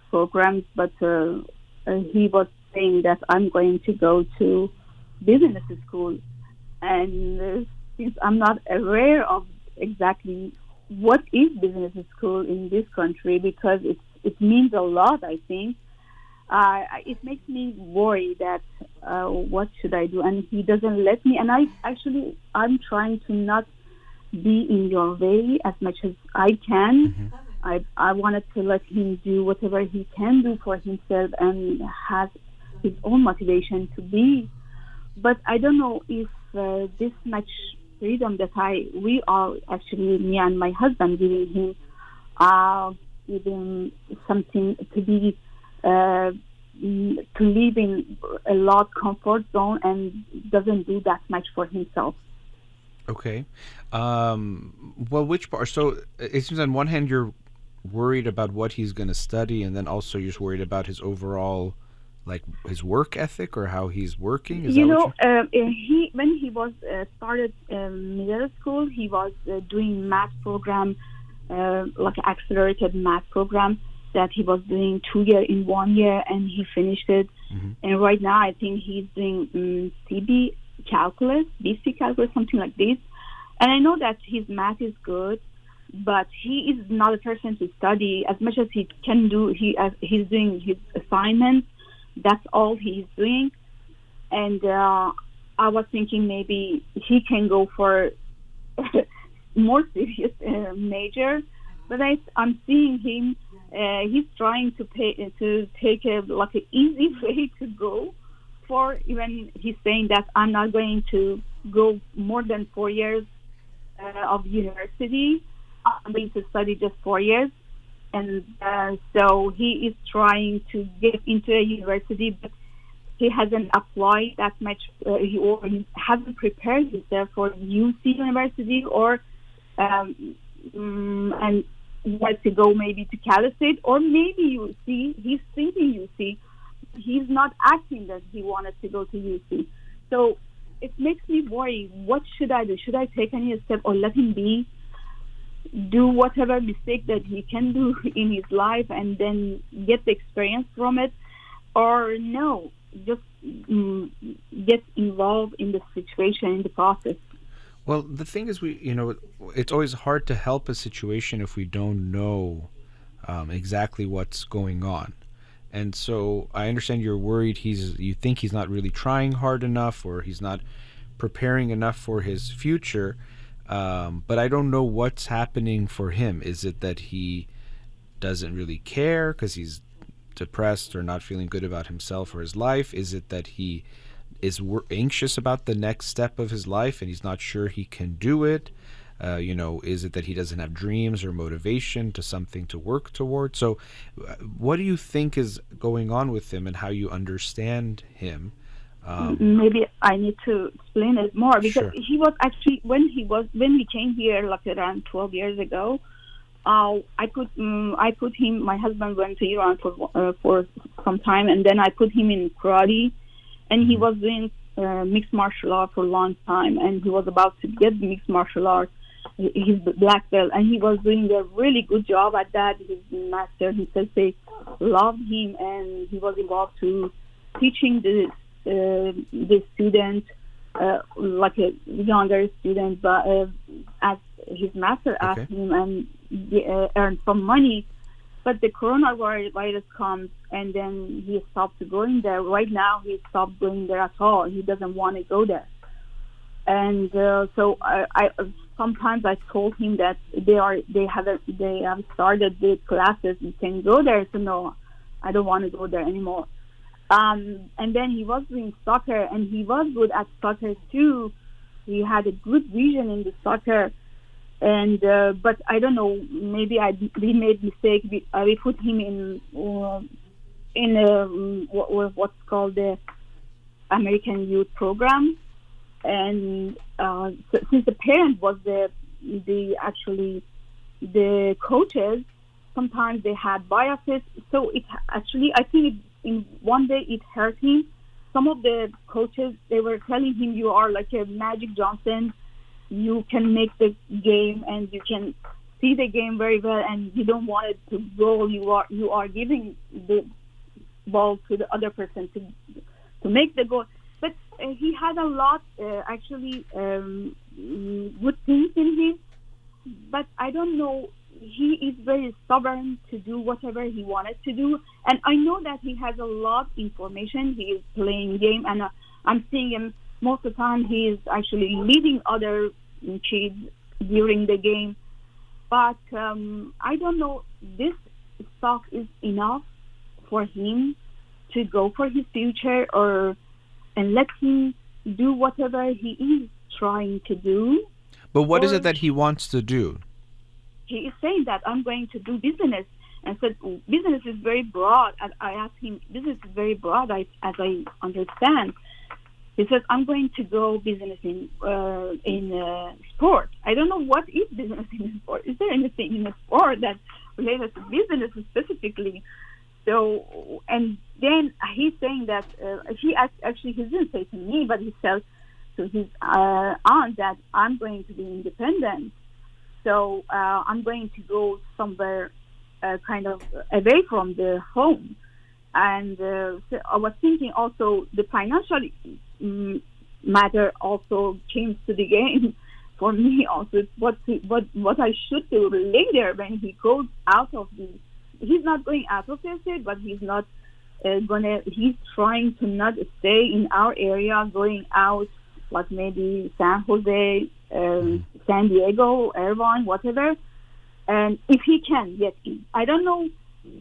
programs, but he was saying that I'm going to go to business school, and since I'm not aware of exactly what is business school in this country, because it means a lot, I think. It makes me worry that what should I do, and he doesn't let me. And I'm trying to not be in your way as much as I can. I wanted to let him do whatever he can do for himself and has his own motivation to be. But I don't know if this much freedom that we are actually, me and my husband, giving him even something to be to live in a lot comfort zone and doesn't do that much for himself. Okay. Well, which part? So it seems on one hand you're worried about what he's going to study, and then also you're worried about his overall like his work ethic or how he's working? Is You that know, what he when he was started middle school, he was doing math program, like accelerated math program that he was doing 2 years in 1 year, and he finished it. Mm-hmm. And right now, I think he's doing CB calculus, BC calculus, something like this. And I know that his math is good, but he is not a person to study as much as he can do. He's doing his assignments. That's all he's doing. And I was thinking maybe he can go for more serious major. But I'm seeing him. He's trying to take like an easy way to go for. Even he's saying that I'm not going to go more than 4 years of university. I'm going to study just 4 years. And so he is trying to get into a university, but he hasn't applied that much. He hasn't prepared himself for UC University or and wants to go maybe to Cal State or maybe UC. He's thinking UC. He's not acting that he wanted to go to UC. So it makes me worry. What should I do? Should I take any step or let him be? Do whatever mistake that he can do in his life and then get the experience from it, or no, just get involved in the situation, in the process. Well, the thing is, it's always hard to help a situation if we don't know exactly what's going on. And so I understand you're worried you think he's not really trying hard enough or he's not preparing enough for his future. But I don't know what's happening for him. Is it that he doesn't really care because he's depressed or not feeling good about himself or his life? Is it that he is anxious about the next step of his life and he's not sure he can do it? Is it that he doesn't have dreams or motivation to something to work towards? So what do you think is going on with him and how you understand him? Maybe I need to explain it more because Sure. he was actually when we came here like around 12 years ago. I put him. My husband went to Iran for some time, and then I put him in karate, and he was doing mixed martial art for a long time, and he was about to get mixed martial art, his black belt, and he was doing a really good job at that. His master, he said, they loved him, and he was involved to teaching the student, like a younger student, but as his master asked him and earn some money. But the coronavirus comes, and then he stopped going there. Right now, he stopped going there at all. He doesn't want to go there. And so I sometimes I told him that they have started the classes. You can go there. So no, I don't want to go there anymore. And then he was doing soccer, and he was good at soccer too. He had a good vision in the soccer, and but I don't know. Maybe we made mistake. We put him in what's called the American Youth Program, and so since the parent was the coaches, sometimes they had biases. So it actually, I think in one day it hurt him. Some of the coaches, they were telling him, you are like a Magic Johnson. You can make the game and you can see the game very well, and you don't want it to go. You are giving the ball to the other person to make the goal. But he had a lot good things in him. But I don't know. He is very stubborn to do whatever he wanted to do, and I know that he has a lot of information. He is playing game, and I'm seeing him most of the time. He is actually leading other kids during the game, but I don't know. This stuff is enough for him to go for his future, and let him do whatever he is trying to do. But what is it that he wants to do? He is saying that I'm going to do business, and said business is very broad. And I asked him, business is very broad, as I understand. He says, I'm going to go business in sport. I don't know what is business in sport. Is there anything in the sport that related to business specifically? So, and then he's saying that he didn't say to me, but he said to his aunt that I'm going to be independent. So I'm going to go somewhere kind of away from the home. And so I was thinking also the financial matter also came to the game for me also. What I should do later when he goes out of he's not going out of the state, but he's not he's trying to not stay in our area, going out like maybe San Jose, San Diego, Irvine, whatever. And if he can get in, I don't know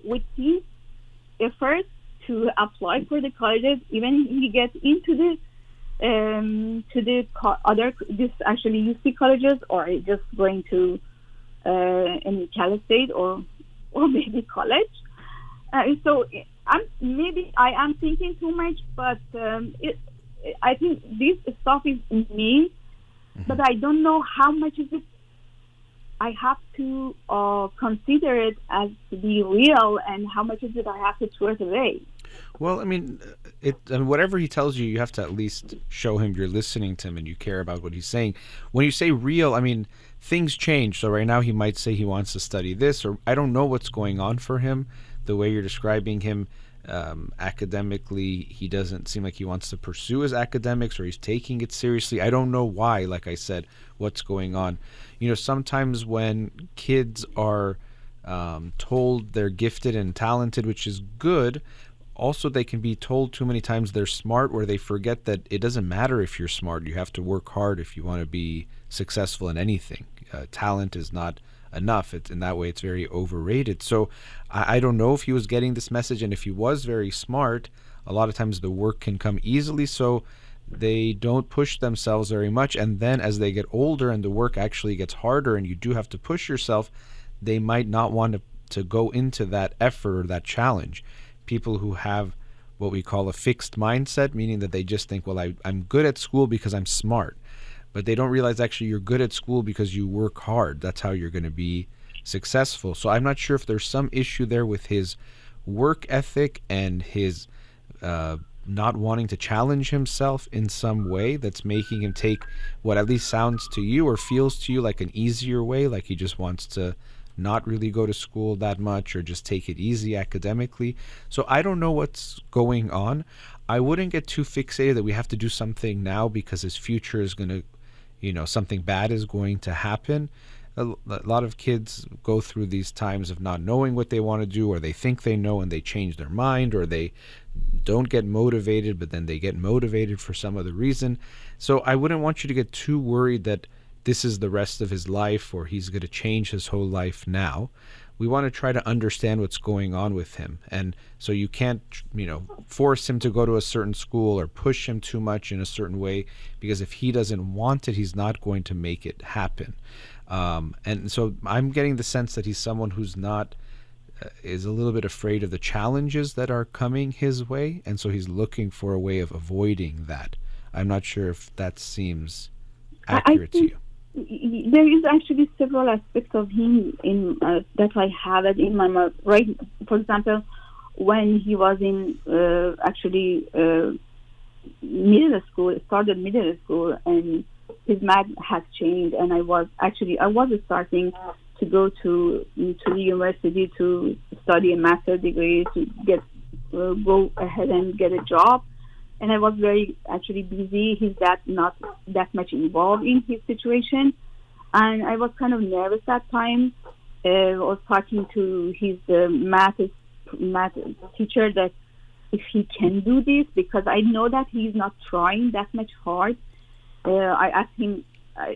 with his efforts to apply for the colleges, even if he gets into other this actually UC colleges, or just going to any Cal State or maybe college. So I am thinking too much, but I think this stuff is in me, but I don't know how much is it. I have to consider it as to be real, and how much is it I have to throw it away. Well, I mean, whatever he tells you, you have to at least show him you're listening to him and you care about what he's saying. When you say real, I mean, things change. So right now he might say he wants to study this, or I don't know what's going on for him. The way you're describing him academically, he doesn't seem like he wants to pursue his academics, or he's taking it seriously. I don't know why, like I said, what's going on. You know, sometimes when kids are told they're gifted and talented, which is good, also they can be told too many times they're smart, where they forget that it doesn't matter if you're smart. You have to work hard if you want to be successful in anything. Talent is not enough. In that way, it's very overrated. So I don't know if he was getting this message, and if he was very smart, a lot of times the work can come easily, so they don't push themselves very much. And then as they get older and the work actually gets harder and you do have to push yourself, they might not want to go into that effort or that challenge. People who have what we call a fixed mindset, meaning that they just think, well, I'm good at school because I'm smart. But they don't realize actually you're good at school because you work hard. That's how you're going to be successful. So I'm not sure if there's some issue there with his work ethic and his not wanting to challenge himself in some way that's making him take what at least sounds to you or feels to you like an easier way, like he just wants to not really go to school that much or just take it easy academically. So I don't know what's going on. I wouldn't get too fixated that we have to do something now because his future is going to, something bad is going to happen. A lot of kids go through these times of not knowing what they want to do, or they think they know and they change their mind, or they don't get motivated, but then they get motivated for some other reason. So I wouldn't want you to get too worried that this is the rest of his life or he's going to change his whole life now. We want to try to understand what's going on with him. And so you can't, force him to go to a certain school or push him too much in a certain way, because if he doesn't want it, he's not going to make it happen. And so I'm getting the sense that he's someone who's not, is a little bit afraid of the challenges that are coming his way. And so he's looking for a way of avoiding that. I'm not sure if that seems accurate to you. There is actually several aspects of him in that I have it in my mind. Right, for example, when he was in middle school, and his math has changed, and I was starting to go to the university to study a master's degree to go ahead and get a job. And I was very busy. His dad not that much involved in his situation. And I was kind of nervous that time. I was talking to his math teacher that if he can do this, because I know that he's not trying that much hard. I asked him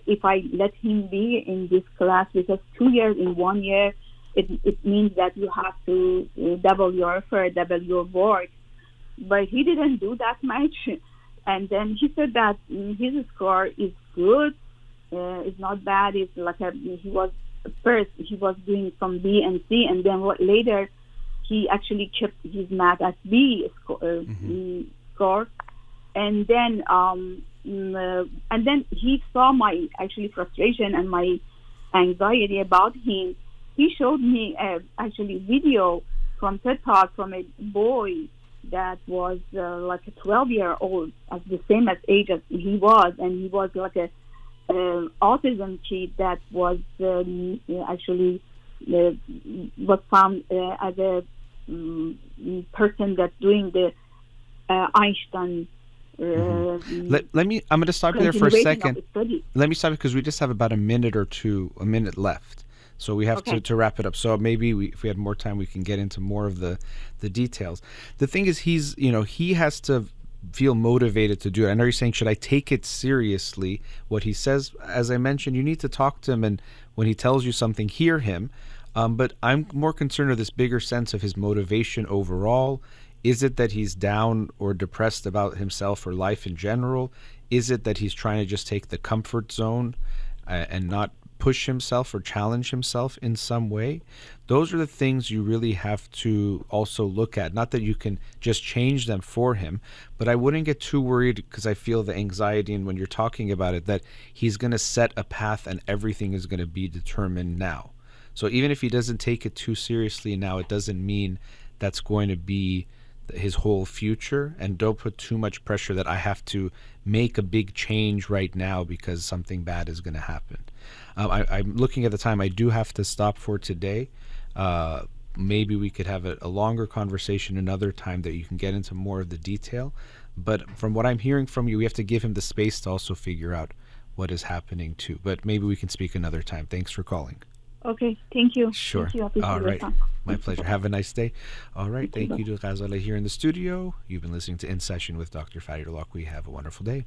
if I let him be in this class, because 2 years in 1 year, it means that you have to double your effort, double your work. But he didn't do that much. And then he said that his score is good. It's not bad. It's like he was doing some B and C, and then later he actually kept his math at B score. And then he saw my frustration and my anxiety about him. He showed me video from TED Talk from a boy that was like a 12-year-old, as the same as age as he was, and he was like a autism kid that was actually was found as a person that's doing the Einstein. Let me. I'm going to stop you there for a second. Let me stop because we just have about a minute left. So we have to wrap it up. So maybe if we had more time, we can get into more of the details. The thing is, he has to feel motivated to do it. I know you're saying, should I take it seriously? What he says, as I mentioned, you need to talk to him, and when he tells you something, hear him. But I'm more concerned with this bigger sense of his motivation overall. Is it that he's down or depressed about himself or life in general? Is it that he's trying to just take the comfort zone and not push himself or challenge himself in some way? Those are the things you really have to also look at. Not that you can just change them for him, but I wouldn't get too worried, because I feel the anxiety, and when you're talking about it, that he's going to set a path and everything is going to be determined now. So even if he doesn't take it too seriously now, it doesn't mean that's going to be his whole future. And don't put too much pressure that I have to make a big change right now because something bad is going to happen. I'm looking at the time. I do have to stop for today. Maybe we could have a longer conversation another time that you can get into more of the detail. But from what I'm hearing from you, we have to give him the space to also figure out what is happening too. But maybe we can speak another time. Thanks for calling. Okay, thank you. Sure. Thank you. All right. My pleasure. Have a nice day. All right. Thank you to Ghazala here in the studio. You've been listening to In Session with Dr. Farid Holakouee. Have a wonderful day.